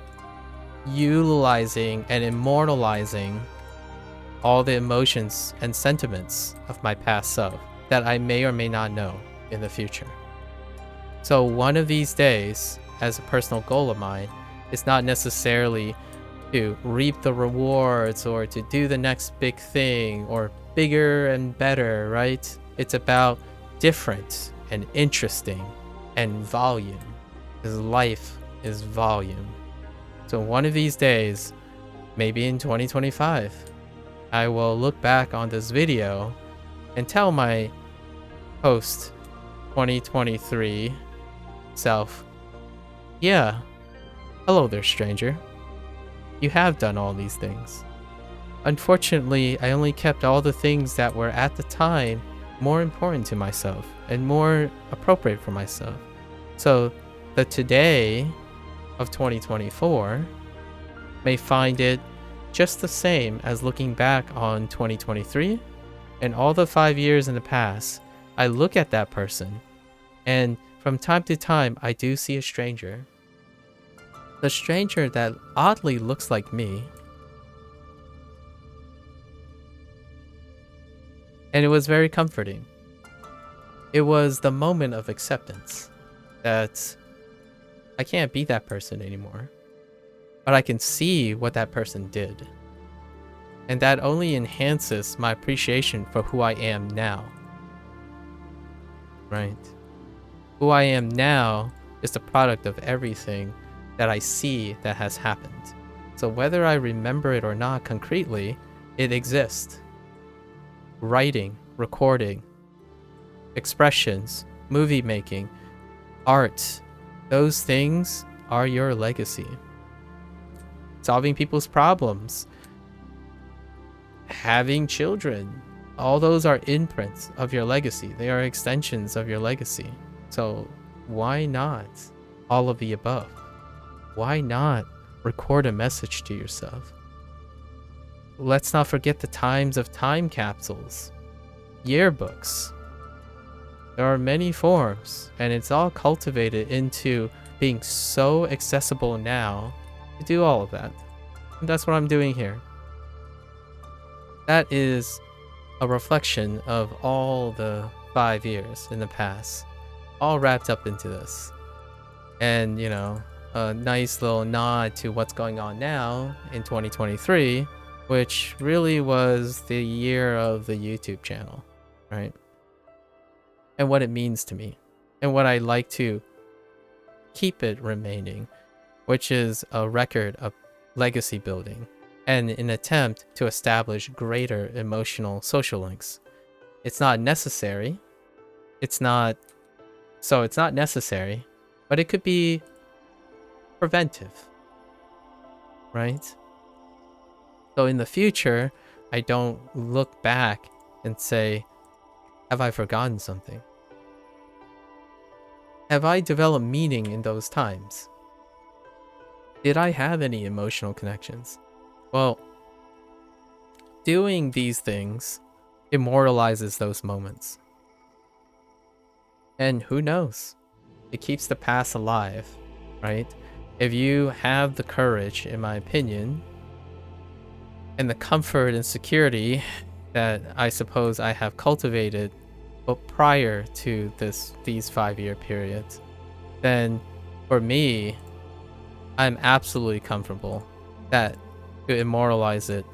utilizing and immortalizing all the emotions and sentiments of my past self that I may or may not know in the future. So one of these days, as a personal goal of mine, is not necessarily to reap the rewards or to do the next big thing or bigger and better, right? It's about different and interesting and volume, because life is volume. So one of these days, maybe in 2025, I will look back on this video and tell my post 2023 self, yeah, hello there, stranger. You have done all these things. Unfortunately, I only kept all the things that were at the time more important to myself and more appropriate for myself. So the today of 2024 may find it just the same as looking back on 2023 and all the 5 years in the past. I look at that person, and from time to time, I do see a stranger. The stranger that oddly looks like me. And it was very comforting. It was the moment of acceptance that I can't be that person anymore, but I can see what that person did. And that only enhances my appreciation for who I am now. Right? Who I am now is the product of everything that I see that has happened. So whether I remember it or not concretely, it exists. Writing, recording, expressions, movie making, art, those things are your legacy. Solving people's problems, having children, all those are imprints of your legacy. They are extensions of your legacy. So why not all of the above? Why not record a message to yourself? Let's not forget the times of time capsules, yearbooks. There are many forms, and it's all cultivated into being so accessible now to do all of that. And that's what I'm doing here. That is a reflection of all the 5 years in the past, all wrapped up into this. And, you know, a nice little nod to what's going on now in 2023, which really was the year of the YouTube channel, right? And what it means to me, and what I like to keep it remaining, which is a record of legacy building and an attempt to establish greater emotional social links. It's not necessary. It's not necessary, but it could be preventive, right? So in the future, I don't look back and say, have I forgotten something? Have I developed meaning in those times? did I have any emotional connections? Well, doing these things immortalizes those moments. And who knows? It keeps the past alive, right? If you have the courage, in my opinion, and the comfort and security that I suppose I have cultivated prior to these 5-year periods, then for me, I'm absolutely comfortable that to immortalize it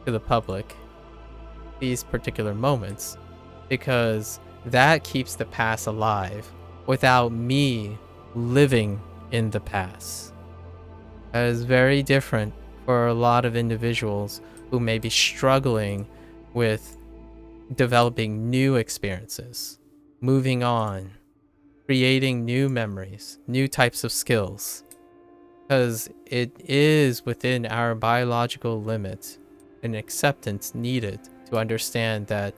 to the public, these particular moments, because that keeps the past alive without me living in the past. That is very different for a lot of individuals who may be struggling with developing new experiences, moving on, creating new memories, new types of skills, because it is within our biological limit and acceptance needed to understand that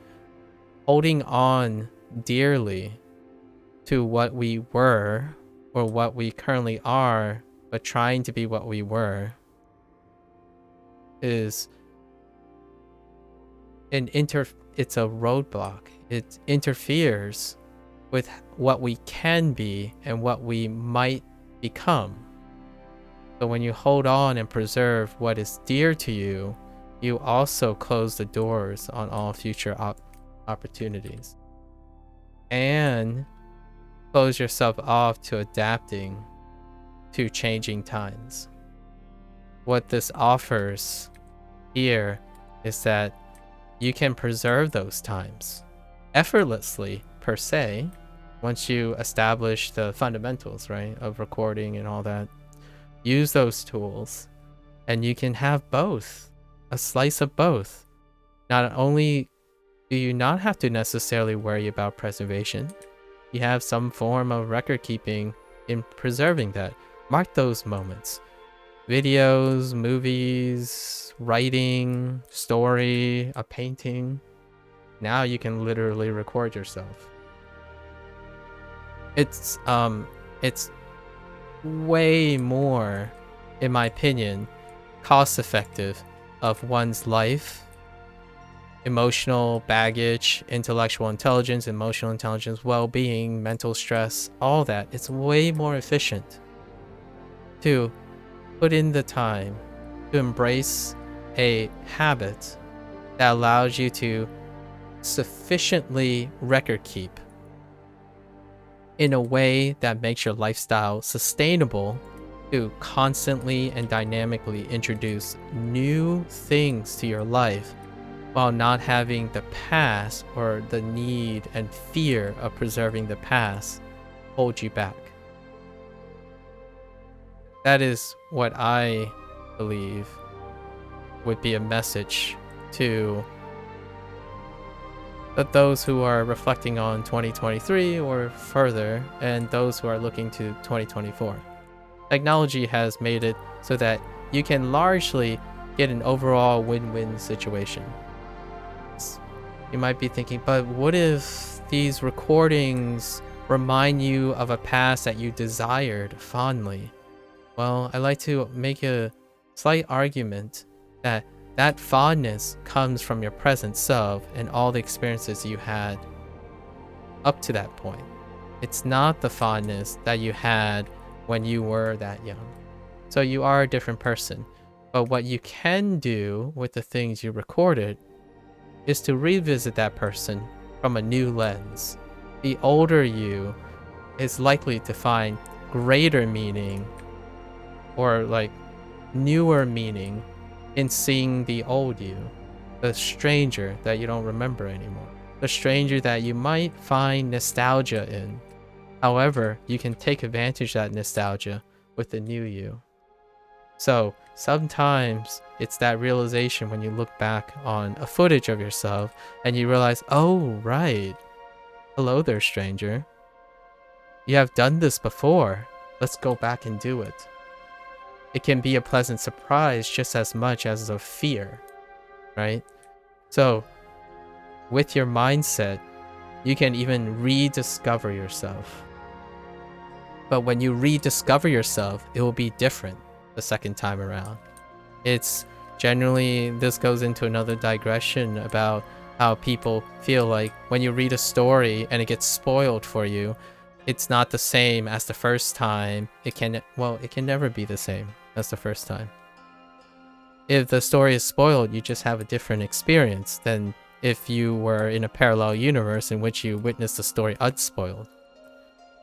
holding on dearly to what we were or what we currently are, but trying to be what we were, is it's a roadblock. It interferes with what we can be and what we might become. So when you hold on and preserve what is dear to you, you also close the doors on all future opportunities and close yourself off to adapting to changing times. What this offers here is that you can preserve those times effortlessly, per se, once you establish the fundamentals, right, of recording and all that. Use those tools and you can have both, a slice of both. Not only do you not have to necessarily worry about preservation, you have some form of record keeping in preserving that. Mark those moments. Videos, movies, writing, story, a painting. Now you can literally record yourself. It's way more, in my opinion, cost effective of one's life, emotional baggage, intellectual intelligence, emotional intelligence, well-being, mental stress, all that. It's way more efficient to put in the time to embrace a habit that allows you to sufficiently record keep in a way that makes your lifestyle sustainable, to constantly and dynamically introduce new things to your life while not having the past or the need and fear of preserving the past hold you back. That is what I believe would be a message to those who are reflecting on 2023 or further, and those who are looking to 2024. Technology has made it so that you can largely get an overall win-win situation. You might be thinking, but what if these recordings remind you of a past that you desired fondly? Well, I like to make a slight argument that that fondness comes from your present self and all the experiences you had up to that point. It's not the fondness that you had when you were that young. So you are a different person. But what you can do with the things you recorded is to revisit that person from a new lens. The older you is likely to find greater meaning, or like newer meaning, in seeing the old you, the stranger that you don't remember anymore, the stranger that you might find nostalgia in. However, you can take advantage of that nostalgia with the new you. So sometimes it's that realization when you look back on a footage of yourself and you realize, oh, right. Hello there, stranger. You have done this before. Let's go back and do it. It can be a pleasant surprise just as much as a fear, right? So with your mindset, you can even rediscover yourself. But when you rediscover yourself, it will be different. the second time around. It's generally, this goes into another digression about how people feel like when you read a story and it gets spoiled for you, it's not the same as the first time. It can never be the same as the first time. If the story is spoiled, you just have a different experience than if you were in a parallel universe in which you witnessed the story unspoiled.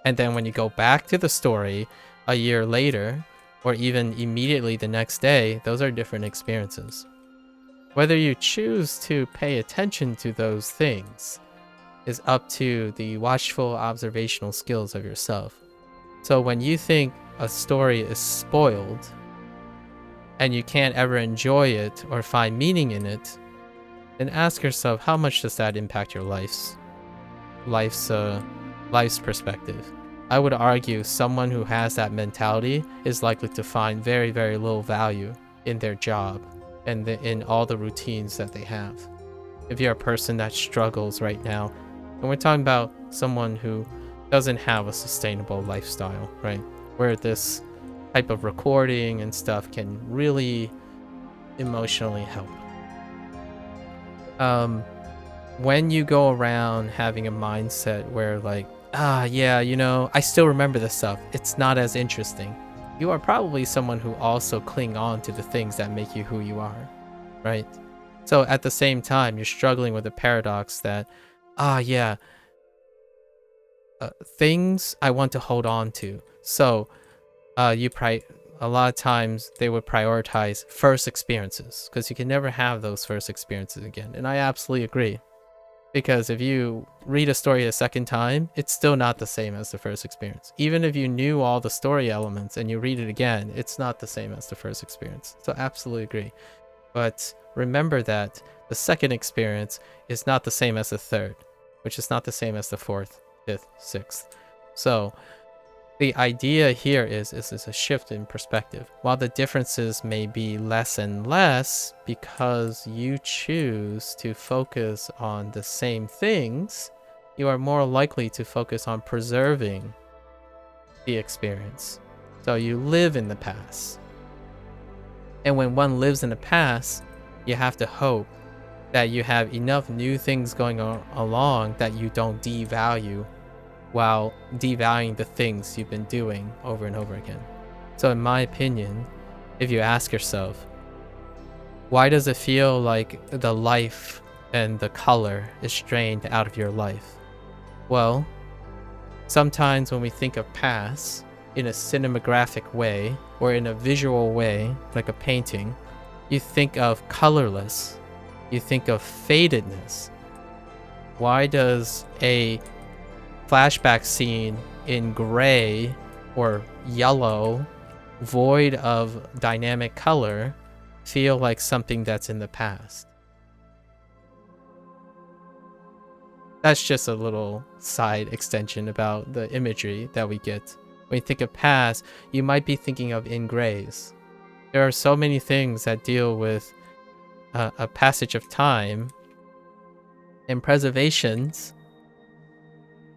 And then when you go back to the story a year later, or even immediately the next day, those are different experiences. Whether you choose to pay attention to those things is up to the watchful observational skills of yourself. So when you think a story is spoiled and you can't ever enjoy it or find meaning in it, then ask yourself, how much does that impact your life's perspective? I would argue someone who has that mentality is likely to find very, very little value in their job and in all the routines that they have. If you're a person that struggles right now, and we're talking about someone who doesn't have a sustainable lifestyle, right? Where this type of recording and stuff can really emotionally help. When you go around having a mindset where like, yeah, you know, I still remember this stuff, it's not as interesting, you are probably someone who also cling on to the things that make you who you are, right? So at the same time, you're struggling with the paradox that, yeah, things I want to hold on to. So a lot of times they would prioritize first experiences because you can never have those first experiences again. And I absolutely agree. Because if you read a story a second time, it's still not the same as the first experience. Even if you knew all the story elements and you read it again, it's not the same as the first experience. So absolutely agree. But remember that the second experience is not the same as the third, which is not the same as the fourth, fifth, sixth. So the idea here is a shift in perspective. While the differences may be less and less because you choose to focus on the same things, you are more likely to focus on preserving the experience. So you live in the past. And when one lives in the past, you have to hope that you have enough new things going along that you don't devalue while devaluing the things you've been doing over and over again. So in my opinion, if you ask yourself, why does it feel like the life and the color is strained out of your life? Well, sometimes when we think of past in a cinematographic way or in a visual way, like a painting, you think of colorless, you think of fadedness. Why does a flashback scene in gray or yellow, void of dynamic color, feel like something that's in the past? That's just a little side extension about the imagery that we get. When you think of past, you might be thinking of in grays. There are so many things that deal with a passage of time, and preservations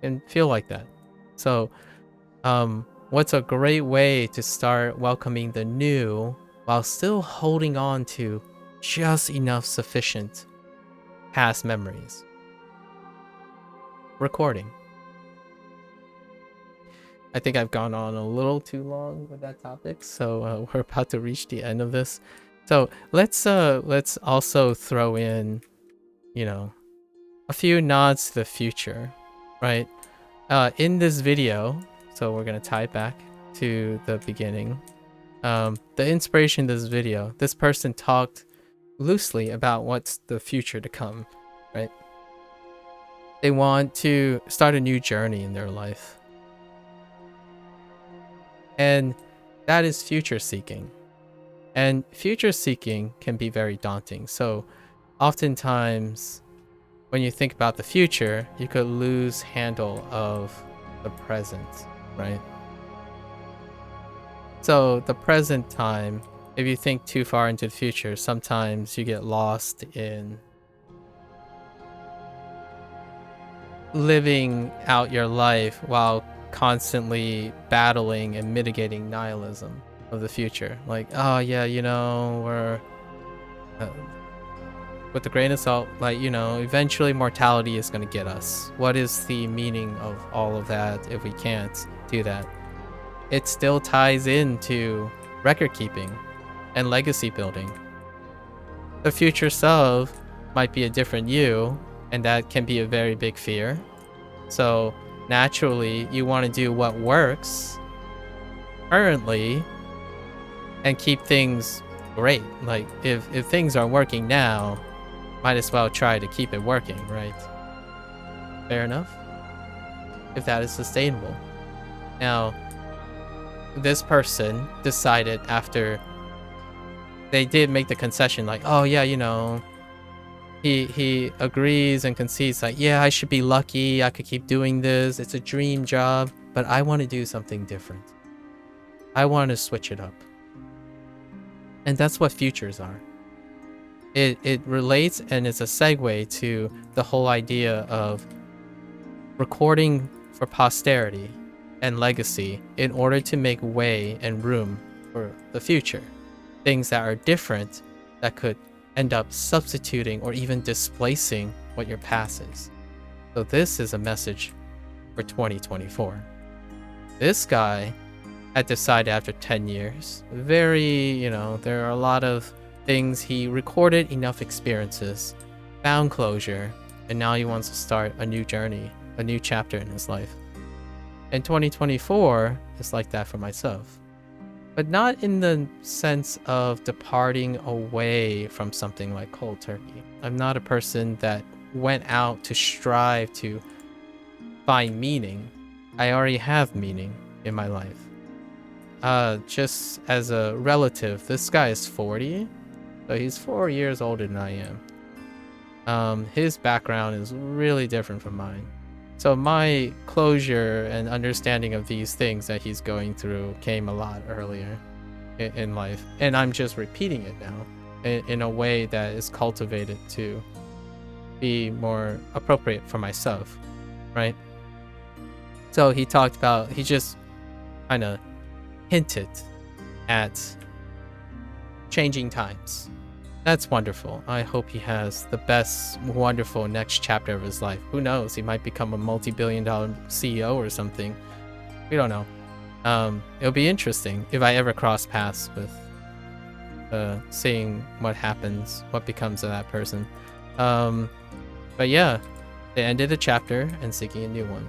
can feel like that. So what's a great way to start welcoming the new while still holding on to just enough sufficient past memories? Recording. I think I've gone on a little too long with that topic, so we're about to reach the end of this. So let's also throw in, you know, a few nods to the future, right? In this video, so we're gonna tie it back to the beginning. The inspiration of this video, this person talked loosely about what's the future to come, right? They want to start a new journey in their life. And that is future seeking. And future seeking can be very daunting. So oftentimes when you think about the future, you could lose handle of the present, right? So the present time, if you think too far into the future, sometimes you get lost in living out your life while constantly battling and mitigating nihilism, of the future. Like, oh yeah, you know, we're with a grain of salt, like, you know, eventually mortality is going to get us. What is the meaning of all of that if we can't do that? It still ties into record keeping and legacy building. The future self might be a different you, and that can be a very big fear. So naturally, you want to do what works currently and keep things great. Like, if things are working now, might as well try to keep it working, right? Fair enough? If that is sustainable. Now, this person decided after they did make the concession, like, oh yeah, you know, he agrees and concedes, like, yeah, I should be lucky, I could keep doing this, it's a dream job, but I want to do something different. I want to switch it up. And that's what futures are. It relates and it's a segue to the whole idea of recording for posterity and legacy in order to make way and room for the future. Things that are different that could end up substituting or even displacing what your past is. So this is a message for 2024. This guy had decided after 10 years, you know, there are a lot of things, he recorded enough experiences, found closure, and now he wants to start a new journey, a new chapter in his life. And 2024 is like that for myself. But not in the sense of departing away from something like cold turkey. I'm not a person that went out to strive to find meaning. I already have meaning in my life. Just as a relative, this guy is 40, so he's 4 years older than I am. His background is really different from mine. So my closure and understanding of these things that he's going through came a lot earlier in life. And I'm just repeating it now in a way that is cultivated to be more appropriate for myself, right? So he talked about, he just kind of hinted at changing times. That's wonderful. I hope he has the best, wonderful next chapter of his life. Who knows? He might become a multi-billion-dollar CEO or something. We don't know. It'll be interesting if I ever cross paths with seeing what happens, what becomes of that person. But yeah, they ended a chapter and seeking a new one.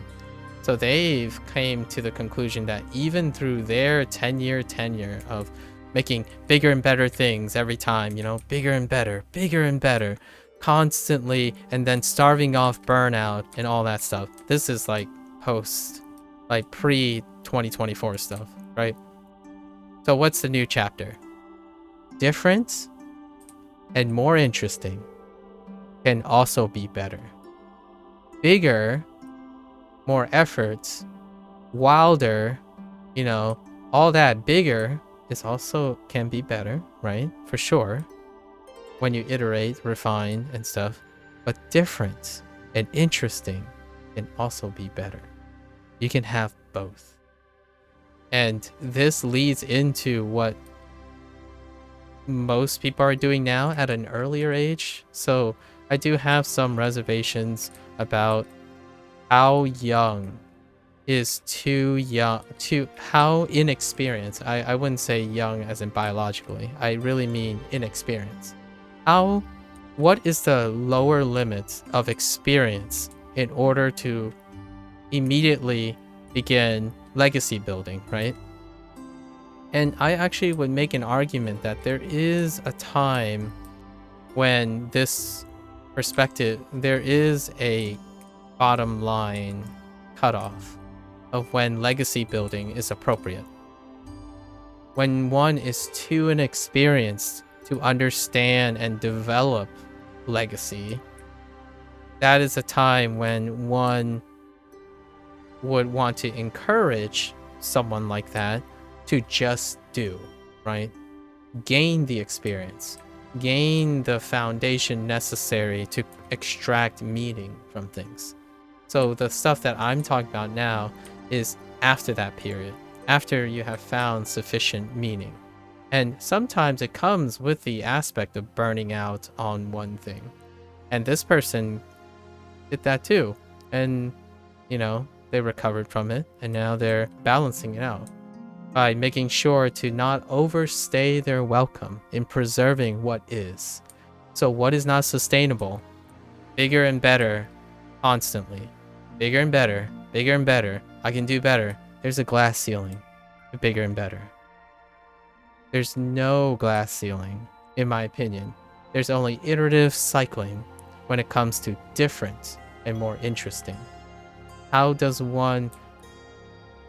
So they've came to the conclusion that even through their 10-year tenure of making bigger and better things every time, you know, bigger and better, constantly, and then starving off burnout and all that stuff. This is like pre-2024 stuff, right? So what's the new chapter? Different and more interesting can also be better. Bigger, more efforts, wilder, you know, all that bigger is also can be better, right? For sure. When you iterate, refine, and stuff. But different and interesting can also be better. You can have both. And this leads into what most people are doing now at an earlier age. So I do have some reservations about how young is too young, how inexperienced. I wouldn't say young as in biologically. I really mean inexperienced. What is the lower limit of experience in order to immediately begin legacy building, right? And I actually would make an argument that there is a time when this perspective, there is a bottom line cutoff of when legacy building is appropriate. When one is too inexperienced to understand and develop legacy, that is a time when one would want to encourage someone like that to just do, right? Gain the experience, gain the foundation necessary to extract meaning from things. So the stuff that I'm talking about now is after that period. after you have found sufficient meaning. And sometimes it comes with the aspect of burning out on one thing. And this person did that too. And, they recovered from it, and now they're balancing it out by making sure to not overstay their welcome in preserving what is. So what is not sustainable? Bigger and better constantly. Bigger and better, bigger and better. I can do better. There's a glass ceiling. Bigger and better. There's no glass ceiling, in my opinion. There's only iterative cycling when it comes to different and more interesting. How does one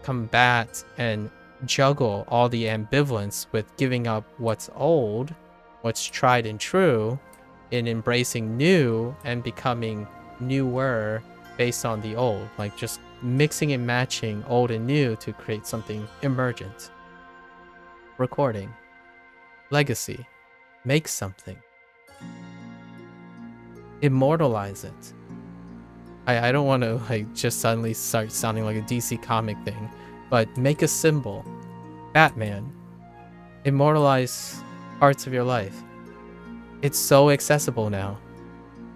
combat and juggle all the ambivalence with giving up what's old, what's tried and true, in embracing new and becoming newer based on the old, like just mixing and matching old and new to create something emergent? Recording, legacy, make something, immortalize it. I don't want to just suddenly start sounding like a DC comic thing, but make a symbol. Batman. Immortalize parts of your life. It's so accessible now.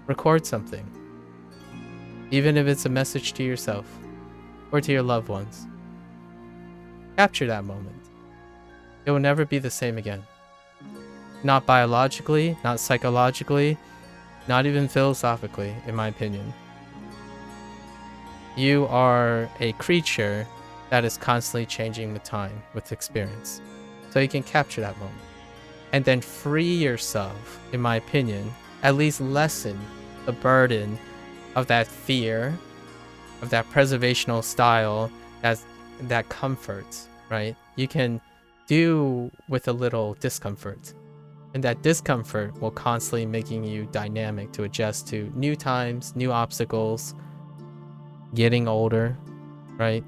Record something. Even if it's a message to yourself or to your loved ones. Capture that moment. It will never be the same again. Not biologically, not psychologically, not even philosophically, in my opinion. You are a creature that is constantly changing with time, with experience. So you can capture that moment. And then free yourself, in my opinion, at least lessen the burden of that fear, of that preservational style, that comfort, right? You can do with a little discomfort. And that discomfort will constantly making you dynamic to adjust to new times, new obstacles, getting older, right?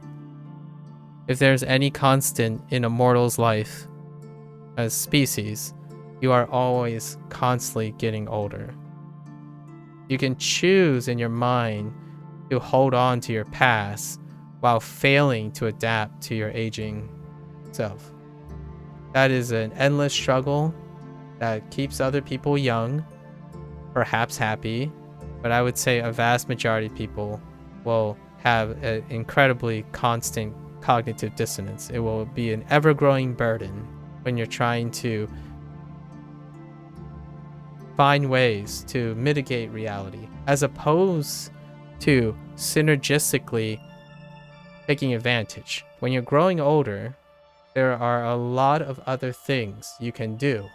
If there's any constant in a mortal's life as species, you are always constantly getting older. You can choose in your mind to hold on to your past while failing to adapt to your aging self. That is an endless struggle that keeps other people young, perhaps happy, but I would say a vast majority of people will have an incredibly constant cognitive dissonance. It will be an ever-growing burden when you're trying to find ways to mitigate reality, as opposed to synergistically taking advantage. When you're growing older, there are a lot of other things you can do.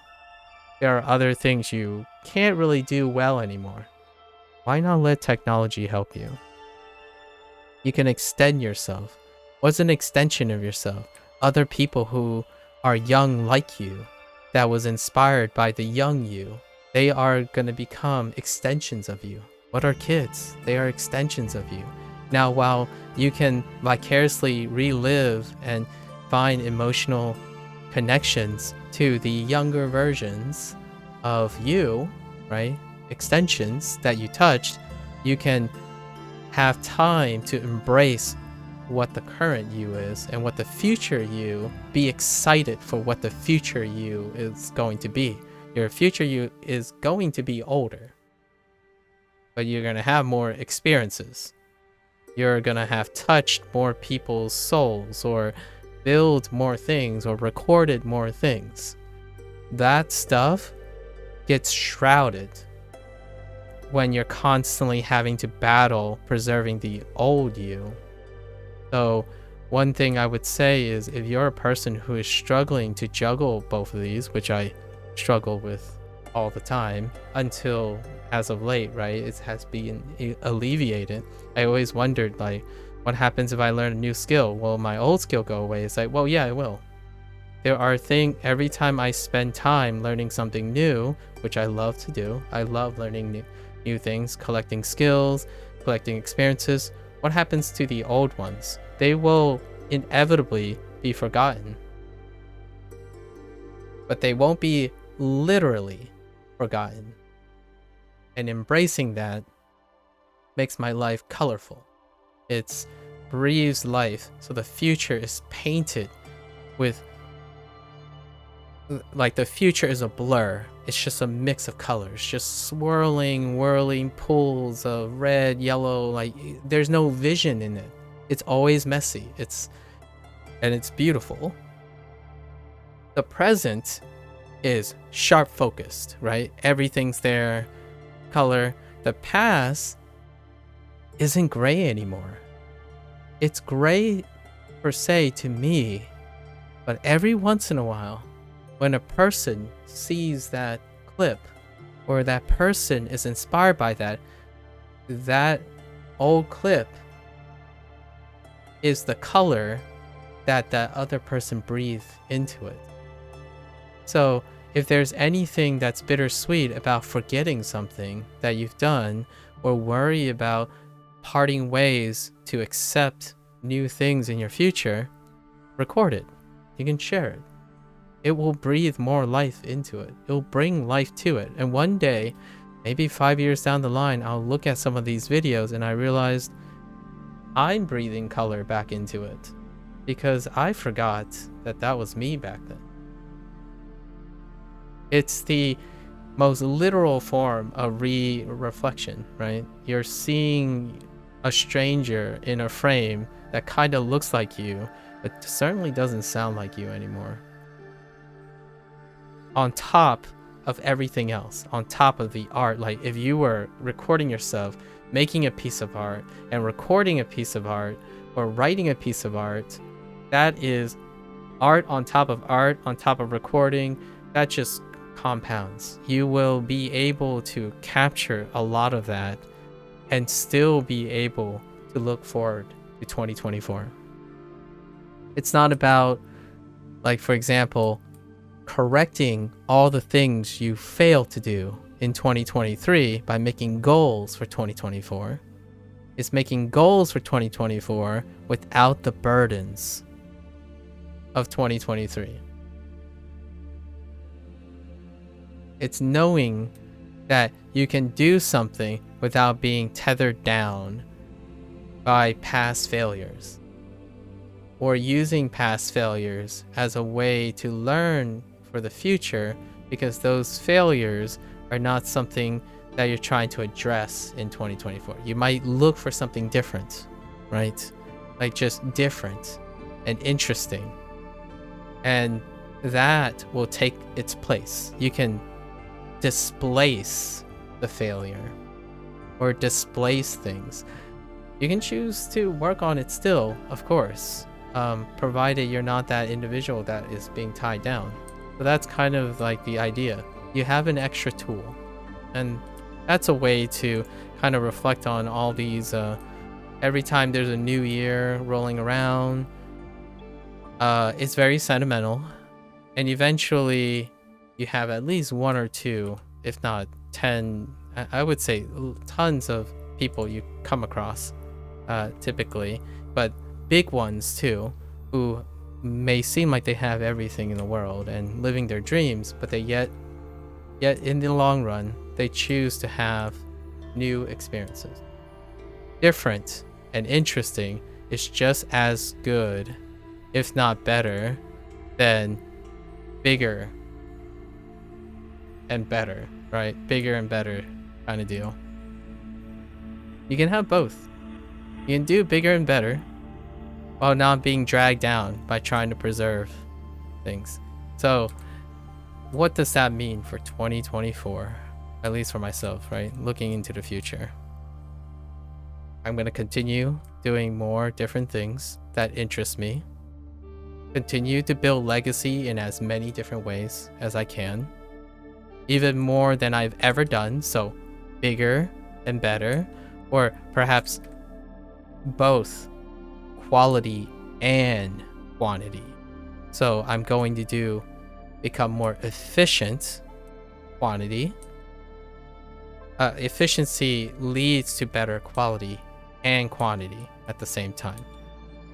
There are other things you can't really do well anymore. Why not let technology help you? You can extend yourself. What's an extension of yourself? Other people who are young like you, that was inspired by the young you. They are going to become extensions of you. What are kids? They are extensions of you. Now, while you can vicariously relive and find emotional connections to the younger versions of you, right? Extensions that you touched, you can have time to embrace what the current you is and what the future you, be excited for what the future you is going to be. Your future you is going to be older, but you're going to have more experiences. You're going to have touched more people's souls, or built more things, or recorded more things. That stuff gets shrouded when you're constantly having to battle preserving the old you. So one thing I would say is, if you're a person who is struggling to juggle both of these, which I struggle with all the time until as of late, right, it has been alleviated. I always wondered, like, what happens if I learn a new skill? Will my old skill go away? It's like, well, yeah, it will. There are things, every time I spend time learning something new, which I love to do, I love learning new things, collecting skills, collecting experiences. What happens to the old ones? They will inevitably be forgotten. But they won't be literally forgotten. And embracing that makes my life colorful. It's breathes life, so the future is painted with like the future is a blur. It's just a mix of colors, just swirling, whirling pools of red, yellow. Like there's no vision in it. It's always messy. It's beautiful. The present is sharp focused, right? Everything's there, color. The past isn't gray anymore. It's gray per se to me, but every once in a while, when a person sees that clip or that person is inspired by that old clip is the color that other person breathed into it. So if there's anything that's bittersweet about forgetting something that you've done, or worry about parting ways to accept new things in your future, record it. You can share it. It will breathe more life into it. It'll bring life to it. And one day, maybe 5 years down the line, I'll look at some of these videos and I realized I'm breathing color back into it because I forgot that was me back then. It's the most literal form of reflection, right? You're seeing a stranger in a frame that kind of looks like you, but certainly doesn't sound like you anymore. On top of everything else, on top of the art, like if you were recording yourself making a piece of art and recording a piece of art or writing a piece of art, that is art on top of recording. That just compounds. You will be able to capture a lot of that and still be able to look forward to 2024. It's not about, like, for example, correcting all the things you failed to do in 2023 by making goals for 2024. It's making goals for 2024 without the burdens of 2023. It's knowing that you can do something without being tethered down by past failures, or using past failures as a way to learn for the future, because those failures are not something that you're trying to address in 2024. You might look for something different, right? Like just different and interesting. And that will take its place. You can displace the failure or displace things. You can choose to work on it still, of course, provided you're not that individual that is being tied down. So that's kind of like the idea. You have an extra tool, and that's a way to kind of reflect on all these. Every time there's a new year rolling around, it's very sentimental, and eventually you have at least one or two, if not 10, I would say tons of people you come across typically, but big ones too, who may seem like they have everything in the world and living their dreams, but they yet in the long run they choose to have new experiences. Different and interesting is just as good, if not better, than bigger and better, right? Bigger and better kind of deal. You can have both. You can do bigger and better while not being dragged down by trying to preserve things. So what does that mean for 2024? At least for myself, right? Looking into the future. I'm going to continue doing more different things that interest me. Continue to build legacy in as many different ways as I can. Even more than I've ever done, so bigger and better, or perhaps both quality and quantity. So I'm going to become more efficient quantity. Efficiency leads to better quality and quantity at the same time.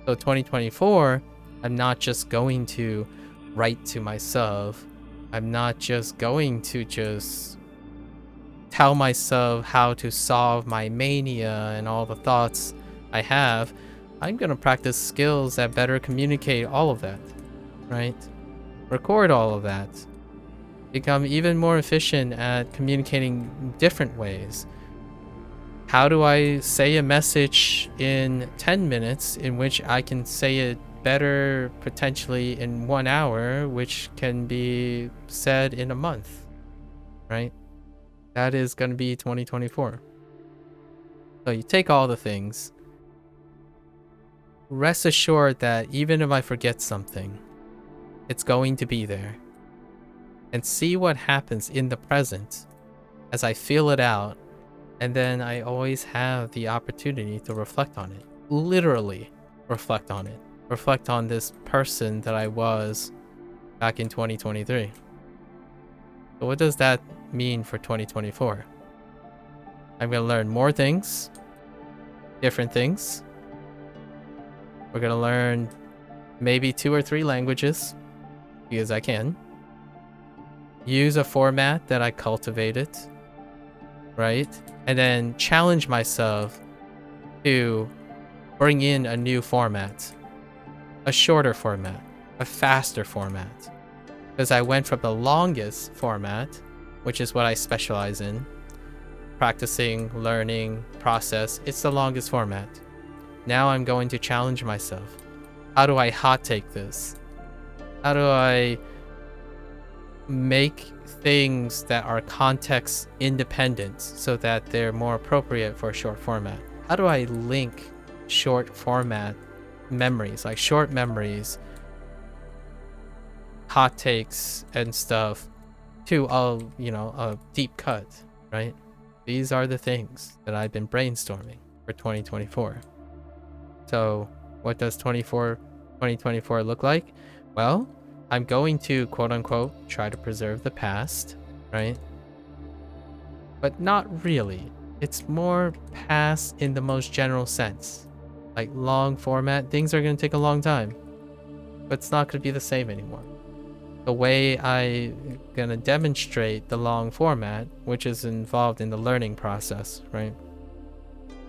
So 2024, I'm not just going to write to myself. I'm not just going to just tell myself how to solve my mania and all the thoughts I have. I'm going to practice skills that better communicate all of that, right? Record all of that. Become even more efficient at communicating different ways. How do I say a message in 10 minutes in which I can say it better potentially in 1 hour, which can be said in a month, right? That is going to be 2024. So you take all the things. Rest assured that even if I forget something, it's going to be there. And see what happens in the present as I feel it out. And then I always have the opportunity to reflect on it. Literally reflect on it. Reflect on this person that I was back in 2023. So what does that mean for 2024? I'm going to learn more things, different things. We're going to learn maybe 2 or 3 languages, because I can. Use a format that I cultivated, right? And then challenge myself to bring in a new format, a shorter format, a faster format. Because I went from the longest format, which is what I specialize in, practicing, learning, process, it's the longest format. Now I'm going to challenge myself. How do I hot take this? How do I make things that are context independent so that they're more appropriate for a short format? How do I link short format memories, like short memories, hot takes and stuff, to a deep cut, right? These are the things that I've been brainstorming for 2024. So what does 2024 look like? Well, I'm going to, quote unquote, try to preserve the past, right? But not really. It's more past in the most general sense. Like long format, things are going to take a long time. But it's not going to be the same anymore. The way I'm going to demonstrate the long format, which is involved in the learning process, right?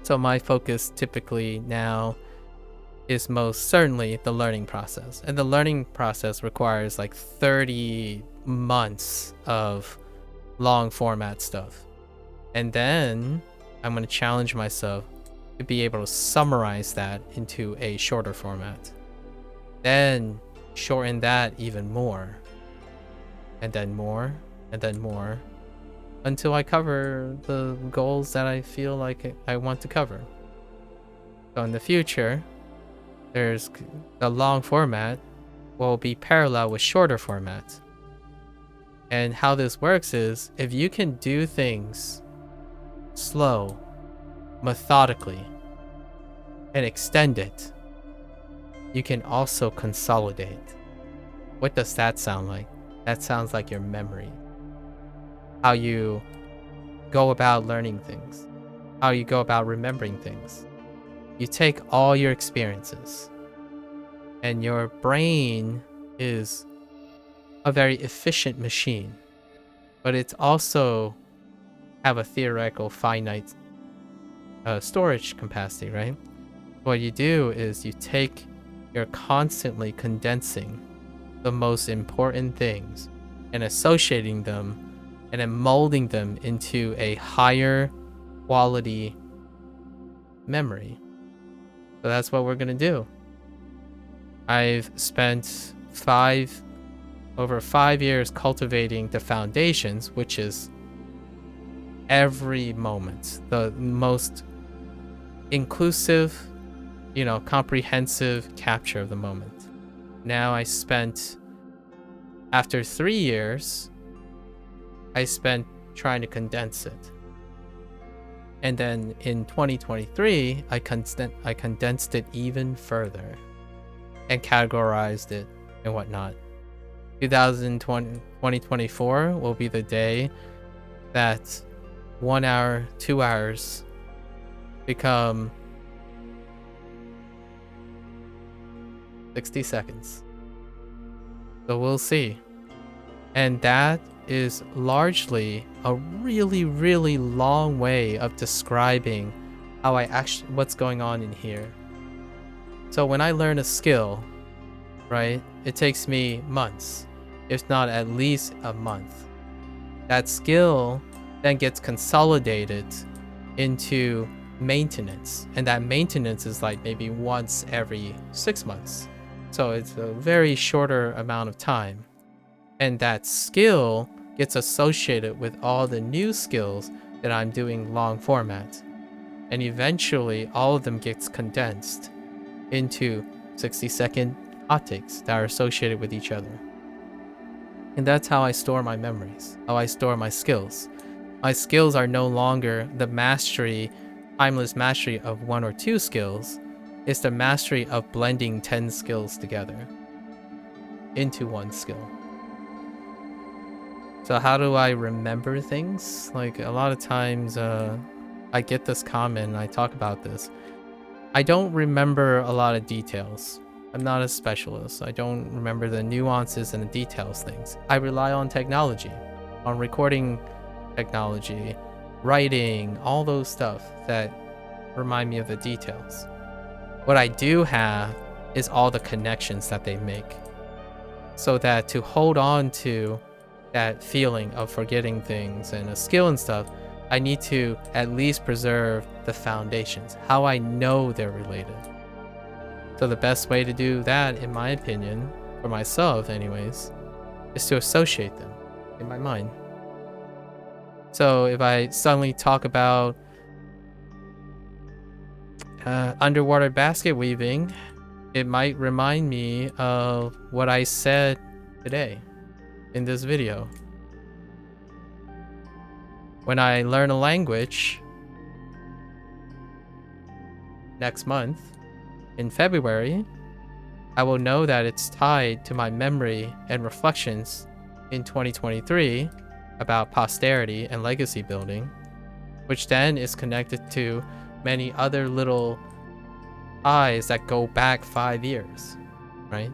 So my focus typically now is most certainly the learning process. And the learning process requires like 30 months of long format stuff. And then I'm going to challenge myself to be able to summarize that into a shorter format. Then shorten that even more. And then more, and then more, until I cover the goals that I feel like I want to cover. So in the future, there's the long format will be parallel with shorter formats. And how this works is, if you can do things slow, methodically, and extend it, you can also consolidate. What does that sound like? That sounds like your memory. How you go about learning things. How you go about remembering things. You take all your experiences, and your brain is a very efficient machine, but it's also have a theoretical finite storage capacity, right? What you do is you're constantly condensing the most important things and associating them and then molding them into a higher quality memory. So that's what we're gonna do. I've spent over 5 years cultivating the foundations, which is every moment, the most inclusive, comprehensive capture of the moment. Now after 3 years, I spent trying to condense it. And then in 2023, I condensed it even further and categorized it and whatnot. 2024 will be the day that 1 hour, 2 hours become 60 seconds. So we'll see. And that is largely a really, really long way of describing what's going on in here. So when I learn a skill, right? It takes me months, if not at least a month. That skill then gets consolidated into maintenance, and that maintenance is like maybe once every 6 months. So it's a very shorter amount of time. And that skill gets associated with all the new skills that I'm doing long format. And eventually all of them gets condensed into 60-second hot takes that are associated with each other. And that's how I store my memories, how I store my skills. My skills are no longer the mastery, timeless mastery of 1 or 2 skills. It's the mastery of blending 10 skills together into 1 skill. So how do I remember things? Like a lot of times I get this comment and I talk about this. I don't remember a lot of details. I'm not a specialist. I don't remember the nuances and the details things. I rely on technology, on recording technology, writing, all those stuff that remind me of the details. What I do have is all the connections that they make. So that to hold on to that feeling of forgetting things and a skill and stuff, I need to at least preserve the foundations, how I know they're related. So the best way to do that, in my opinion, for myself anyways, is to associate them in my mind. So if I suddenly talk about underwater basket weaving, it might remind me of what I said today in this video. When I learn a language next month, in February, I will know that it's tied to my memory and reflections in 2023 about posterity and legacy building, which then is connected to many other little ties that go back 5 years, right?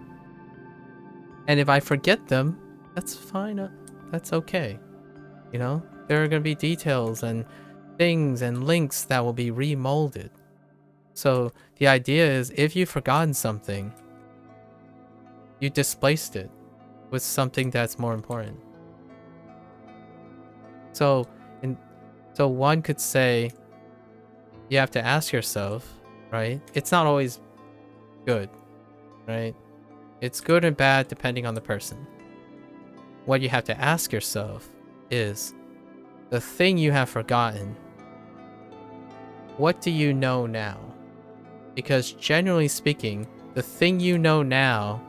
And if I forget them, that's fine. That's okay. You know, there are going to be details and things and links that will be remolded. So the idea is, if you've forgotten something, you displaced it with something that's more important. So one could say, you have to ask yourself, right? It's not always good, right? It's good and bad depending on the person. What you have to ask yourself is, the thing you have forgotten, what do you know now? Because generally speaking, the thing you know now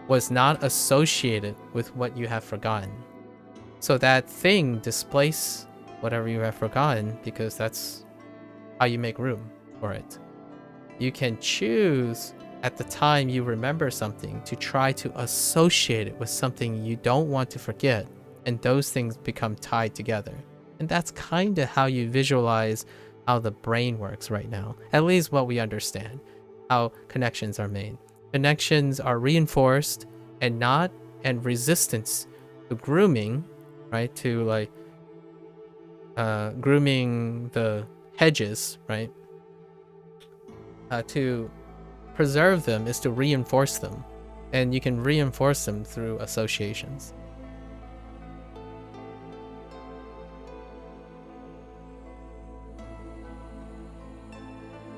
was not associated with what you have forgotten. So that thing displaces whatever you have forgotten, because that's how you make room for it. You can choose at the time you remember something to try to associate it with something you don't want to forget, and those things become tied together. And that's kind of how you visualize how the brain works right now, at least what we understand, how connections are made. Connections are reinforced and resistance to grooming, right? To like grooming the hedges, right? To preserve them is to reinforce them, and you can reinforce them through associations.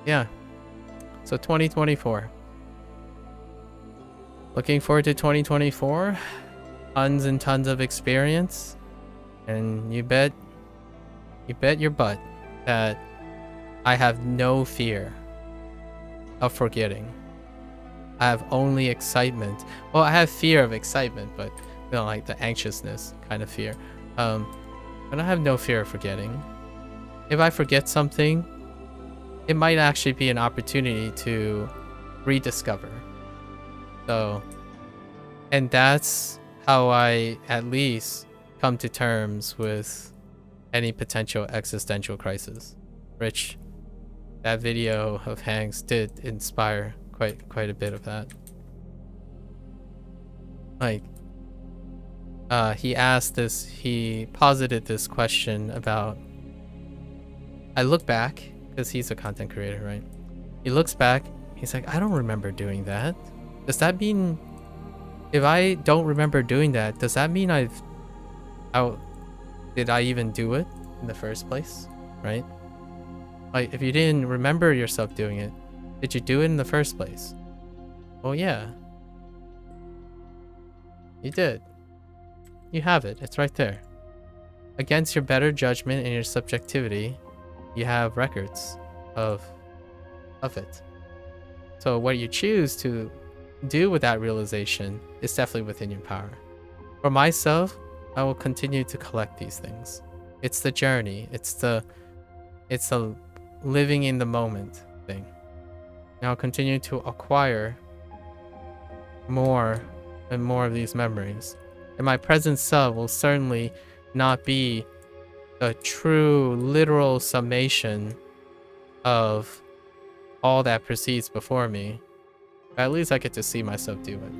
Yeah. So 2024. Looking forward to 2024. Tons and tons of experience. And you bet your butt that I have no fear of forgetting. I have only excitement. Well, I have fear of excitement, but you know, like the anxiousness kind of fear. But I have no fear of forgetting. If I forget something, it might actually be an opportunity to rediscover. So, and that's how I at least come to terms with any potential existential crisis. Rich, that video of Hank's did inspire quite a bit of that. Like, he posited this question about, I look back, because he's a content creator, right? He looks back, he's like, I don't remember doing that. Does that mean if I don't remember doing that, does that mean did I even do it in the first place? Right? Like, if you didn't remember yourself doing it, did you do it in the first place? Well, yeah. You did. You have it. It's right there. Against your better judgment and your subjectivity, you have records of it. So what you choose to do with that realization is definitely within your power. For myself, I will continue to collect these things. It's the journey. It's the living in the moment thing. And I'll continue to acquire more and more of these memories. And my present self will certainly not be a true, literal summation of all that proceeds before me. But at least I get to see myself do it.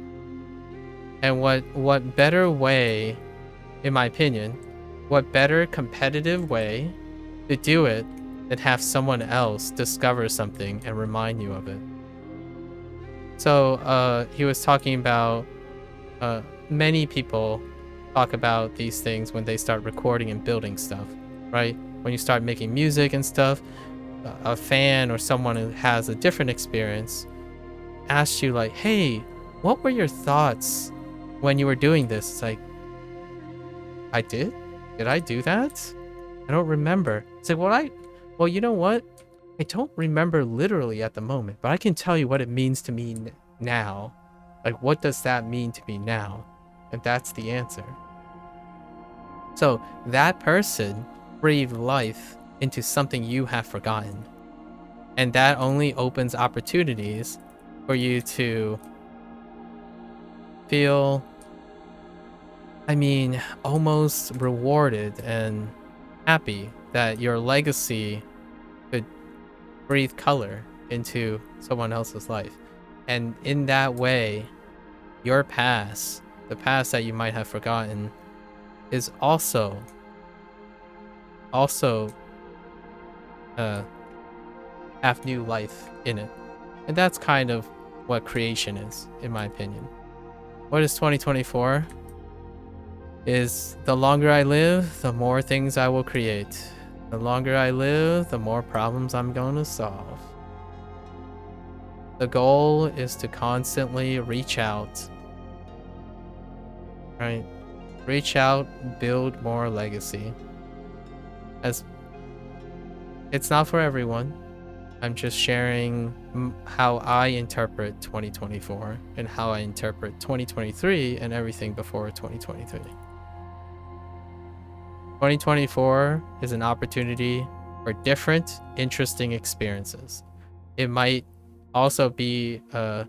And what better way, in my opinion, what better competitive way to do it than have someone else discover something and remind you of it. So he was talking about many people talk about these things when they start recording and building stuff, right? When you start making music and stuff, a fan or someone who has a different experience asks you like, hey, what were your thoughts when you were doing this? It's like, did I do that? I don't remember. It's like, well, you know what? I don't remember literally at the moment, but I can tell you what it means to me now. Like, what does that mean to me now? And that's the answer. So that person breathed life into something you have forgotten. And that only opens opportunities for you to feel, almost rewarded and happy that your legacy could breathe color into someone else's life. And in that way, your past, the past that you might have forgotten, is also have new life in it. And that's kind of what creation is, in my opinion. What is 2024? Is the longer I live, the more things I will create. The longer I live, the more problems I'm going to solve. The goal is to constantly reach out. Right? Reach out, build more legacy. As it's not for everyone. I'm just sharing how I interpret 2024 and how I interpret 2023 and everything before 2023. 2024 is an opportunity for different, interesting experiences. It might also be a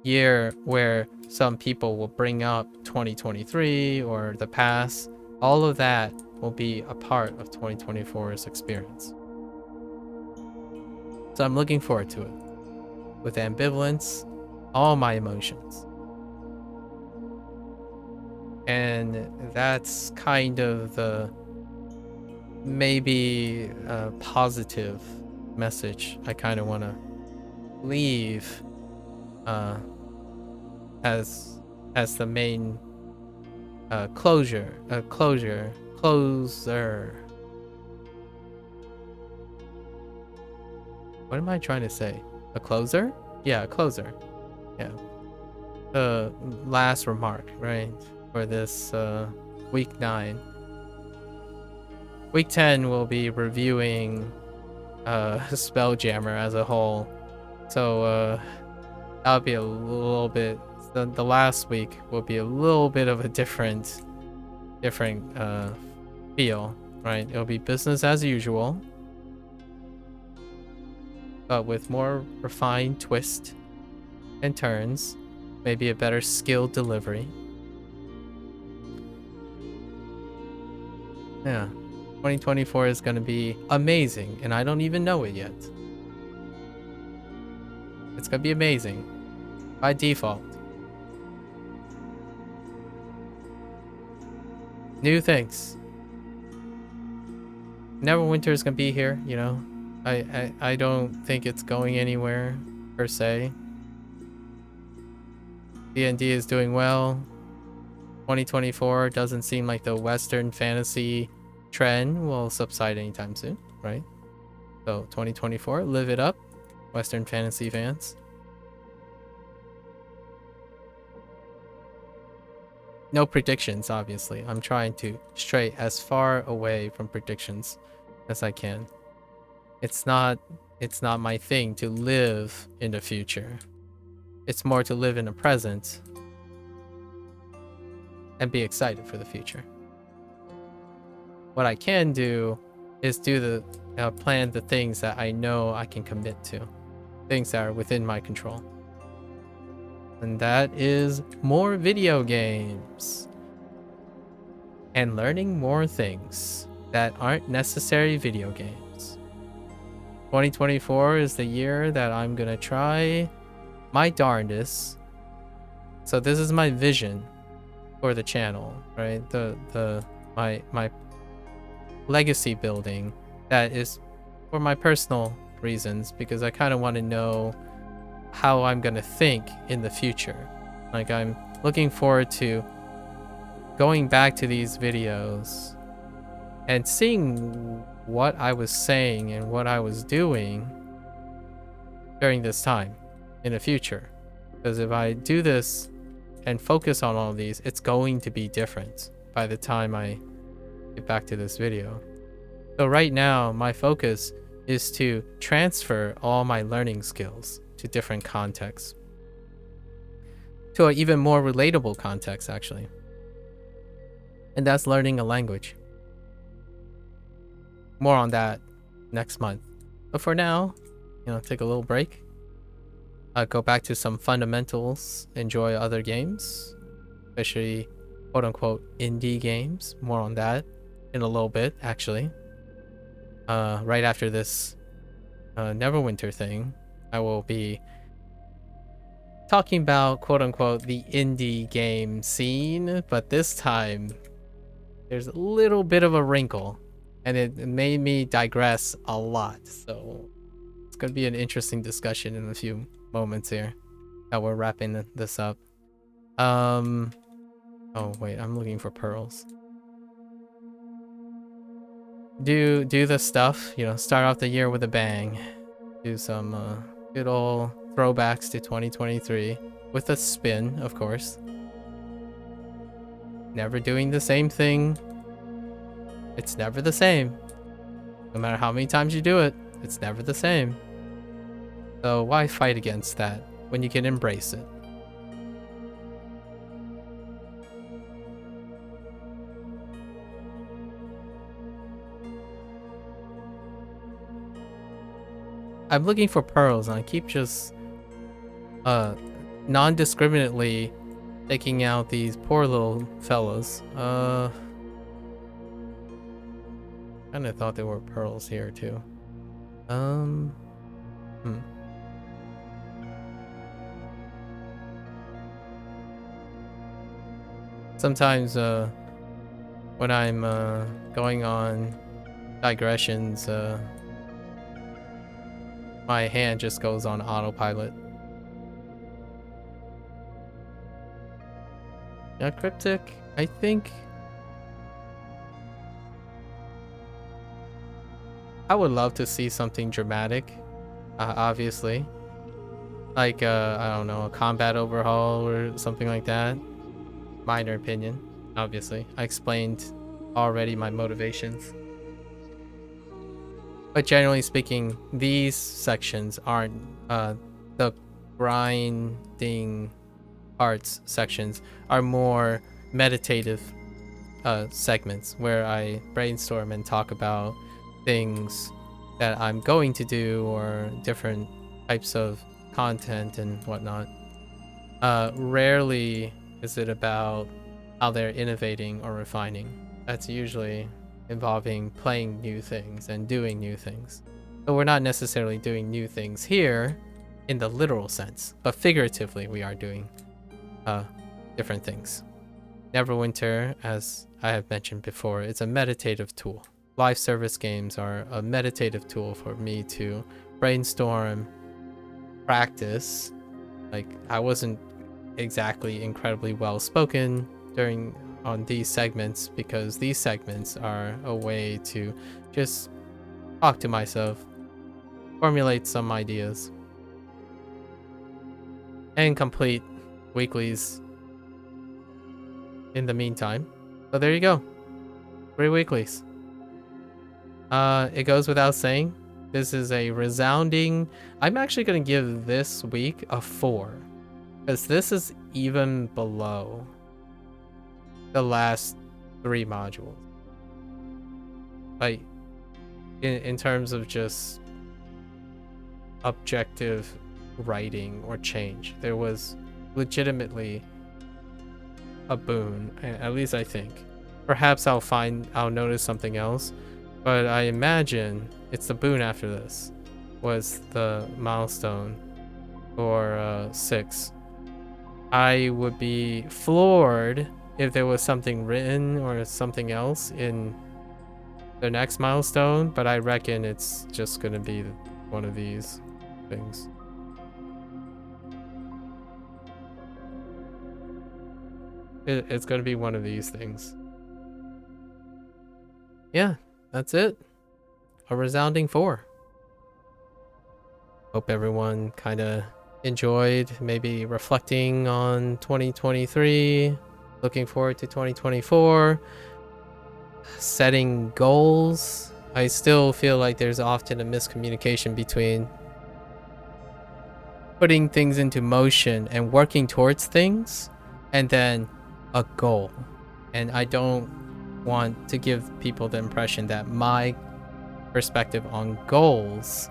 year where some people will bring up 2023 or the past. All of that will be a part of 2024's experience. So I'm looking forward to it with ambivalence, all my emotions. And that's kind of the maybe a positive message I kind of want to leave as the main closer. What am I trying to say? A closer? Yeah, a closer. Yeah. The last remark, right? For this week 9. Week 10 we'll be reviewing Spelljammer as a whole. So that'll be a little bit, the last week will be a little bit of a different feel, right? It'll be business as usual, but with more refined twist and turns, maybe a better skill delivery. Yeah, 2024 is going to be amazing, and I don't even know it yet. It's going to be amazing by default. New things. Neverwinter is going to be here, you know. I don't think it's going anywhere per se. D&D is doing well. 2024 doesn't seem like the Western fantasy trend will subside anytime soon, right? So 2024, live it up, Western fantasy fans. No predictions, obviously. I'm trying to stray as far away from predictions as I can. It's not my thing to live in the future. It's more to live in the present and be excited for the future. What I can do is do the plan the things that I know I can commit to, things that are within my control. And that is more video games and learning more things that aren't necessary video games. 2024 is the year that I'm gonna try my darndest. So this is my vision for the channel, right? My legacy building that is for my personal reasons, because I kind of want to know how I'm gonna think in the future. Like, I'm looking forward to going back to these videos and seeing what I was saying and what I was doing during this time in the future. Because if I do this and focus on all these, it's going to be different by the time I get back to this video. So right now, my focus is to transfer all my learning skills to different contexts, to an even more relatable context, actually. And that's learning a language. More on that next month. But for now, take a little break. Go back to some fundamentals, enjoy other games, especially quote-unquote indie games. More on that in a little bit, actually. Right after this Neverwinter thing, I will be talking about quote-unquote the indie game scene, but this time there's a little bit of a wrinkle, and it made me digress a lot. So it's going to be an interesting discussion in a few moments here that we're wrapping this up. Oh wait, I'm looking for pearls. Do the stuff, start off the year with a bang. Do some good old throwbacks to 2023 with a spin, of course. Never doing the same thing. It's never the same. No matter how many times you do it, it's never the same. So why fight against that when you can embrace it? I'm looking for pearls and I keep just non-discriminately taking out these poor little fellas. Kinda thought there were pearls here too. Sometimes when I'm going on digressions, my hand just goes on autopilot. Yeah, Cryptic, I think I would love to see something dramatic, obviously. Like, I don't know, a combat overhaul or something like that. Minor opinion, obviously. I explained already my motivations. But generally speaking, these sections aren't the grinding arts sections are more meditative segments where I brainstorm and talk about things that I'm going to do or different types of content and whatnot. Rarely is it about how they're innovating or refining. That's usually involving playing new things and doing new things. But we're not necessarily doing new things here in the literal sense, but figuratively we are doing different things. Neverwinter, as I have mentioned before, it's a meditative tool. Live service games are a meditative tool for me to brainstorm, practice. Like, I wasn't exactly incredibly well spoken on these segments, because these segments are a way to just talk to myself, formulate some ideas, and complete weeklies in the meantime. So there you go. 3 weeklies. It goes without saying, this is a resounding... I'm actually going to give this week a 4. Because this is even below the last 3 modules. Like, in terms of just objective writing or change, there was legitimately a boon, at least I think. Perhaps I'll notice something else, but I imagine it's the boon after this was the milestone for 6. I would be floored if there was something written or something else in the next milestone, but I reckon it's just gonna be one of these things. It's gonna be one of these things. Yeah, that's it. A resounding 4. Hope everyone kind of enjoyed, maybe reflecting on 2023, looking forward to 2024, setting goals. I still feel like there's often a miscommunication between putting things into motion and working towards things and then a goal. And I don't want to give people the impression that my perspective on goals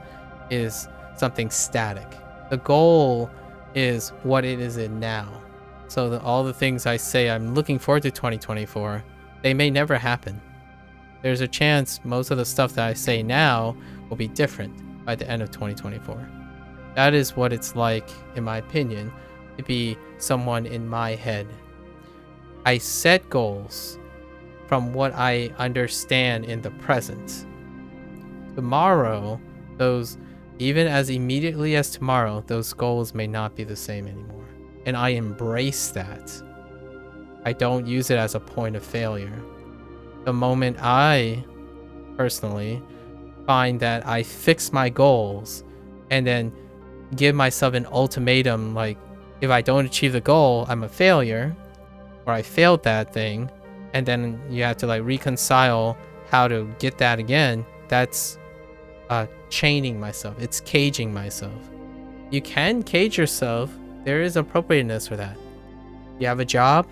is something static. The goal is what it is in now. So all the things I say I'm looking forward to 2024, they may never happen. There's a chance most of the stuff that I say now will be different by the end of 2024. That is what it's like, in my opinion, to be someone in my head. I set goals from what I understand in the present. Tomorrow, even as immediately as tomorrow, those goals may not be the same anymore. And I embrace that. I don't use it as a point of failure. The moment I, personally, find that I fix my goals and then give myself an ultimatum, like, if I don't achieve the goal, I'm a failure, or I failed that thing, and then you have to like reconcile how to get that again, that's chaining myself. It's caging myself. You can cage yourself. There is appropriateness for that. You have a job.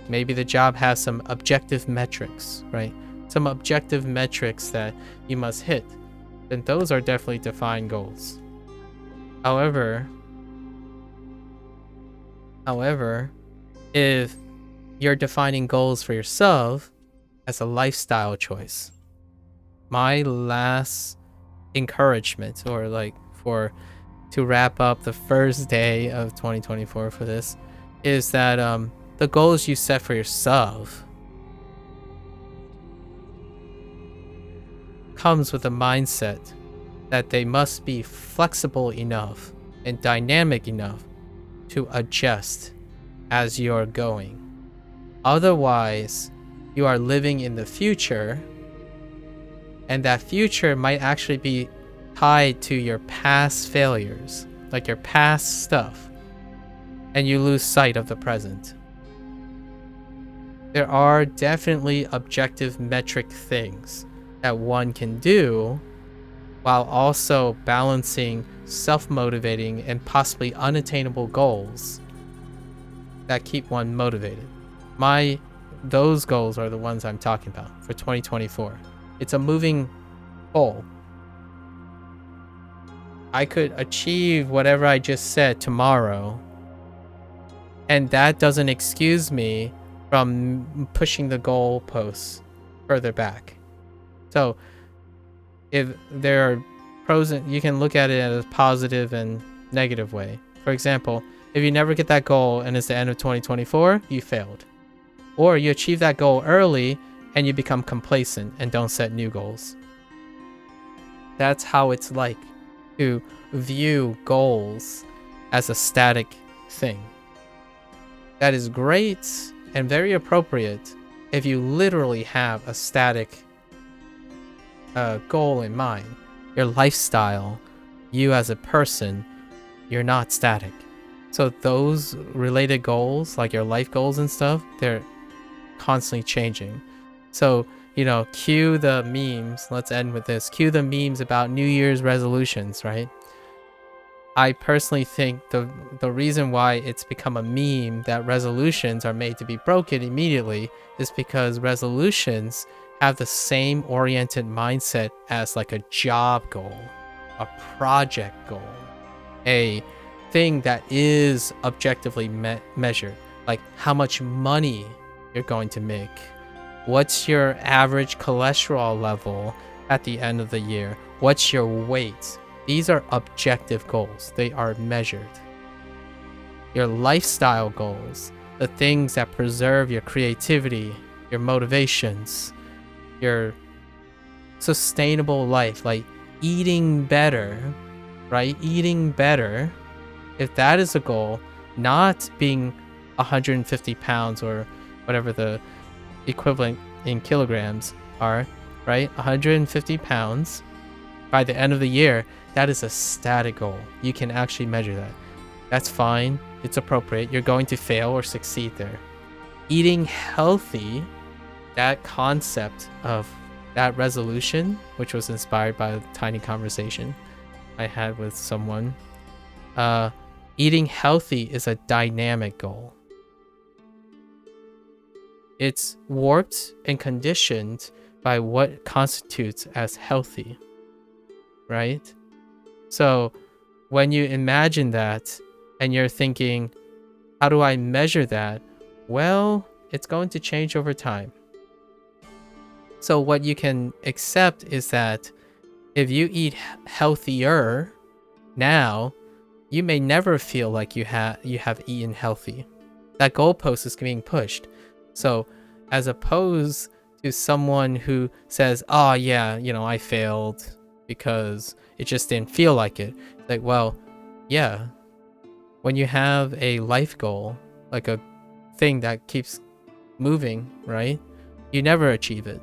Maybe the job has some objective metrics, right? Some objective metrics that you must hit. Then those are definitely defined goals. However, if you're defining goals for yourself as a lifestyle choice, my last encouragement, or like to wrap up the first day of 2024 for this, is that the goals you set for yourself comes with a mindset that they must be flexible enough and dynamic enough to adjust as you're going. Otherwise, you are living in the future, and that future might actually be tied to your past failures, like your past stuff, and you lose sight of the present. There are definitely objective metric things that one can do while also balancing self-motivating and possibly unattainable goals that keep one motivated. Those goals are the ones I'm talking about for 2024. It's a moving goal. I could achieve whatever I just said tomorrow, and that doesn't excuse me from pushing the goalposts further back. So if there are pros, you can look at it in a positive and negative way. For example, if you never get that goal and it's the end of 2024, you failed. Or you achieve that goal early and you become complacent and don't set new goals. That's how it's like to view goals as a static thing. that is great and very appropriate if you literally have a static goal in mind. Your lifestyle, you as a person, you're not static. So those related goals, like your life goals and stuff, they're constantly changing. So, you know, cue the memes. Let's end with this. Cue the memes about New Year's resolutions, right? I personally think the reason why it's become a meme that resolutions are made to be broken immediately is because resolutions have the same oriented mindset as like a job goal, a project goal, a thing that is objectively measured, like how much money you're going to make, what's your average cholesterol level at the end of the year, what's your weight. These are objective goals. They are measured. Your lifestyle goals, the things that preserve your creativity, your motivations, your sustainable life, like eating better, right? Eating better. If that is a goal, not being 150 pounds or whatever the equivalent in kilograms are, right? 150 pounds by the end of the year, that is a static goal. You can actually measure that. That's fine. It's appropriate. You're going to fail or succeed there. Eating healthy, that concept of that resolution, which was inspired by a tiny conversation I had with someone, eating healthy is a dynamic goal. It's warped and conditioned by what constitutes as healthy, right? So when you imagine that and you're thinking, how do I measure that? Well, it's going to change over time. So what you can accept is that if you eat healthier now, you may never feel like you have eaten healthy. That goalpost is being pushed. So as opposed to someone who says, oh yeah, you know, I failed because it just didn't feel like it. Like, well, yeah, when you have a life goal, like a thing that keeps moving, right? You never achieve it.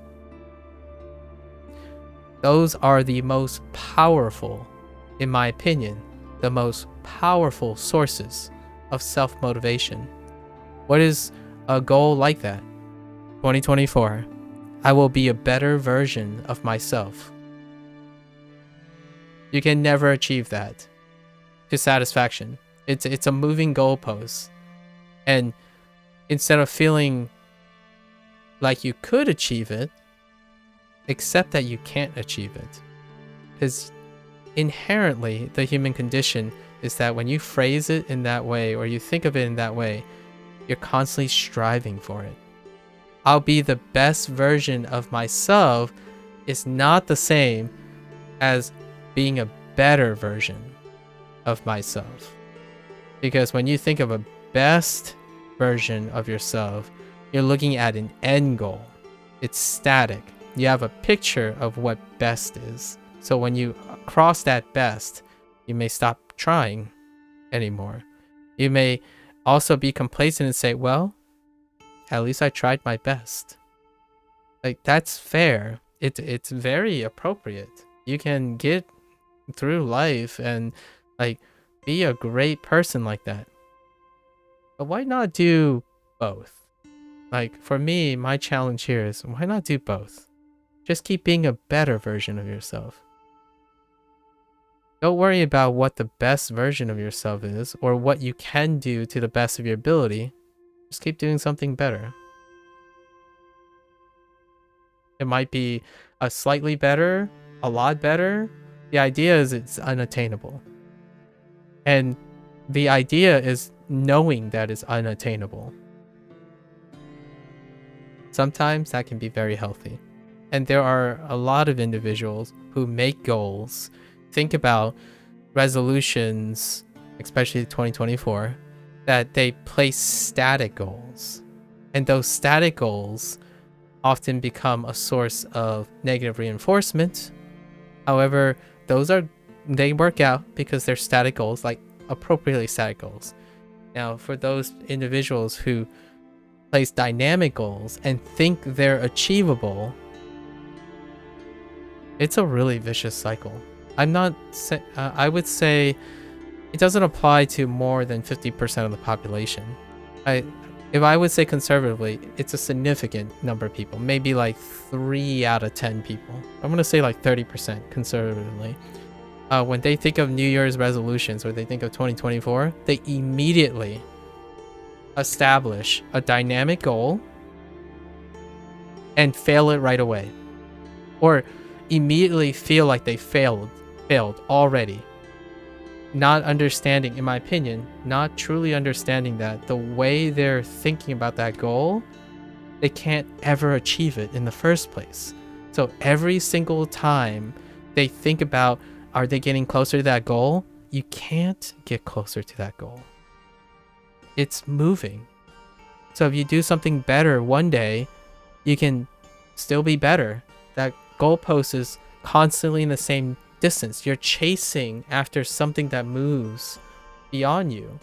Those are the most powerful, in my opinion, the most powerful sources of self-motivation. What is a goal like that? 2024, I will be a better version of myself. You can never achieve that to satisfaction. It's a moving goalpost. And instead of feeling like you could achieve it, accept that you can't achieve it. Because inherently, the human condition is that when you phrase it in that way, or you think of it in that way, you're constantly striving for it. I'll be the best version of myself is not the same as being a better version of myself. Because when you think of a best version of yourself, you're looking at an end goal. It's static. You have a picture of what best is. So when you cross that best, you may stop trying anymore. You may also be complacent and say, well, at least I tried my best. Like, that's fair. It's very appropriate. You can get through life and like be a great person like that. But why not do both? Like, for me, my challenge here is why not do both? Just keep being a better version of yourself. Don't worry about what the best version of yourself is or what you can do to the best of your ability. Just keep doing something better. It might be a slightly better, a lot better. The idea is it's unattainable. And the idea is knowing that it's unattainable. Sometimes that can be very healthy. And there are a lot of individuals who make goals, think about resolutions, especially 2024, that they place static goals. And those static goals often become a source of negative reinforcement. However, they work out because they're static goals, like appropriately static goals. Now, for those individuals who place dynamic goals and think they're achievable, it's a really vicious cycle. I would say it doesn't apply to more than 50% of the population. If I would say conservatively, it's a significant number of people, maybe like 3 out of 10 people. I'm gonna say like 30% conservatively. When they think of New Year's resolutions or they think of 2024, they immediately establish a dynamic goal and fail it right away, or immediately feel like they failed already, not understanding, in my opinion, not truly understanding that the way they're thinking about that goal, they can't ever achieve it in the first place. So every single time they think about, are they getting closer to that goal? You can't get closer to that goal. It's moving. So if you do something better one day, you can still be better. That goalpost is constantly in the same distance. You're chasing after something that moves beyond you.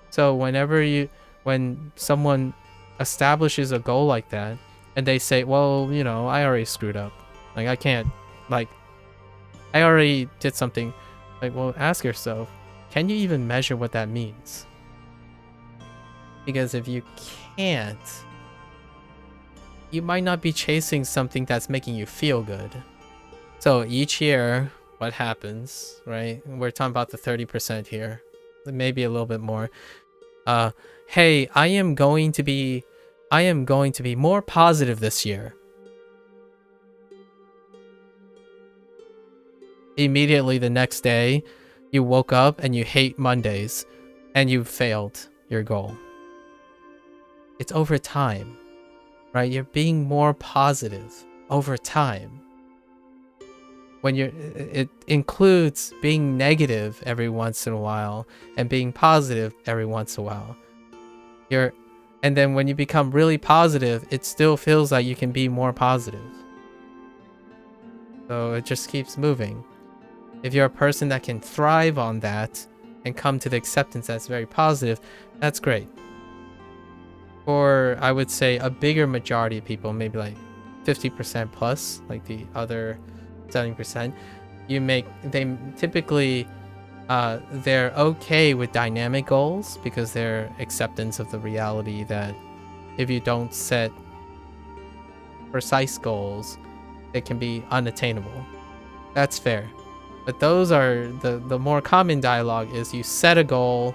So when someone establishes a goal like that and they say, well, you know, I already screwed up. Like, I can't, like, I already did something. Like, well, ask yourself, can you even measure what that means? Because if you can't, you might not be chasing something that's making you feel good. So each year, what happens, right? We're talking about the 30% here, maybe a little bit more. Hey, I am going to be more positive this year. Immediately the next day, you woke up and you hate Mondays and you failed your goal. It's over time, right? You're being more positive over time. It includes being negative every once in a while and being positive every once in a while. And then when you become really positive, it still feels like you can be more positive. So it just keeps moving. If you're a person that can thrive on that and come to the acceptance that's very positive, that's great. For, I would say, a bigger majority of people, maybe like 50% plus, like the other 70%, they typically, they're okay with dynamic goals because they're acceptance of the reality that if you don't set precise goals, it can be unattainable. That's fair. But those are the more common dialogue is you set a goal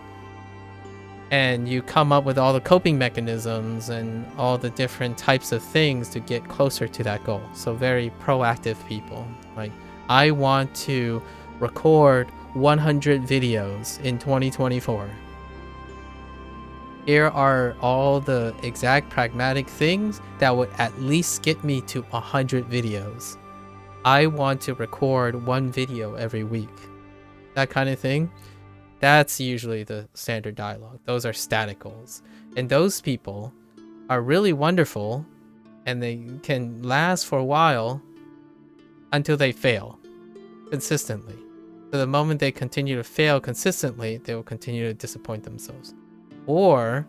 and you come up with all the coping mechanisms and all the different types of things to get closer to that goal. So very proactive people. Like, I want to record 100 videos in 2024. Here are all the exact pragmatic things that would at least get me to 100 videos. I want to record 1 video every week. That kind of thing. That's usually the standard dialogue. Those are static goals. And those people are really wonderful and they can last for a while until they fail consistently. So the moment they continue to fail consistently, they will continue to disappoint themselves. Or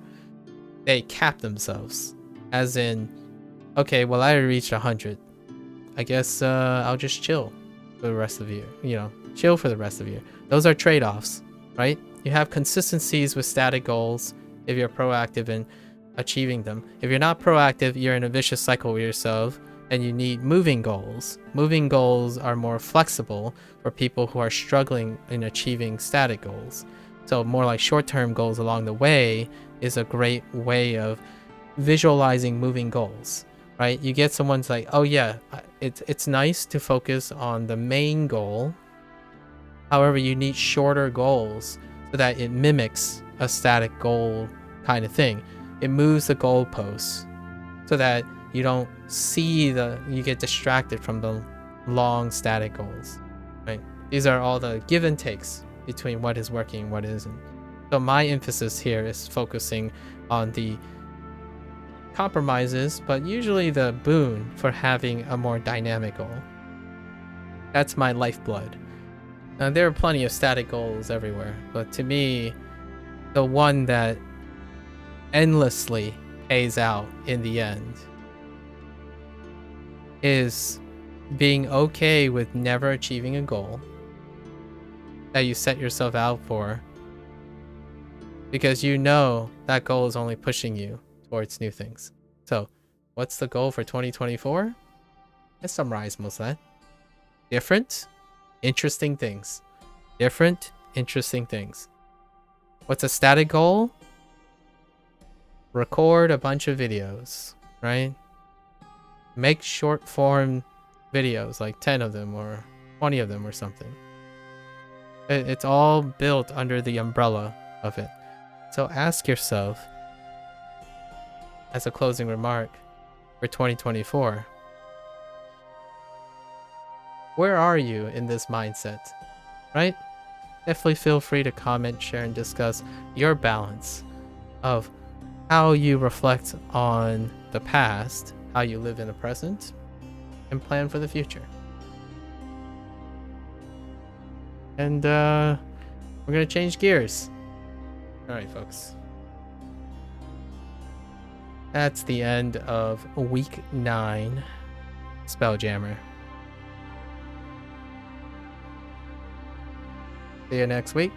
they cap themselves. As in, okay, well, I reached 100. I guess I'll just chill for the rest of the year. You know, chill for the rest of the year. Those are trade-offs, right? You have consistencies with static goals if you're proactive in achieving them. If you're not proactive, you're in a vicious cycle with yourself and you need moving goals. Moving goals are more flexible for people who are struggling in achieving static goals. So more like short-term goals along the way is a great way of visualizing moving goals. Right? You get someone's like, oh yeah, it's nice to focus on the main goal. However, you need shorter goals so that it mimics a static goal kind of thing. It moves the goalposts so that you don't see you get distracted from the long static goals. Right? These are all the give and takes between what is working and what isn't. So my emphasis here is focusing on the compromises, but usually the boon for having a more dynamic goal. That's my lifeblood. Now, there are plenty of static goals everywhere, but to me, the one that endlessly pays out in the end is being okay with never achieving a goal that you set yourself out for, because you know that goal is only pushing you towards new things. So what's the goal for 2024? I summarize most of that. Different, interesting things. Different, interesting things. What's a static goal? Record a bunch of videos, right? Make short form videos, like 10 of them or 20 of them or something. It's all built under the umbrella of it. So ask yourself, as a closing remark for 2024, where are you in this mindset, right? Definitely feel free to comment, share, and discuss your balance of how you reflect on the past, how you live in the present, and plan for the future. And we're gonna change gears. All right, folks. That's the end of week 9 Spelljammer. See you next week.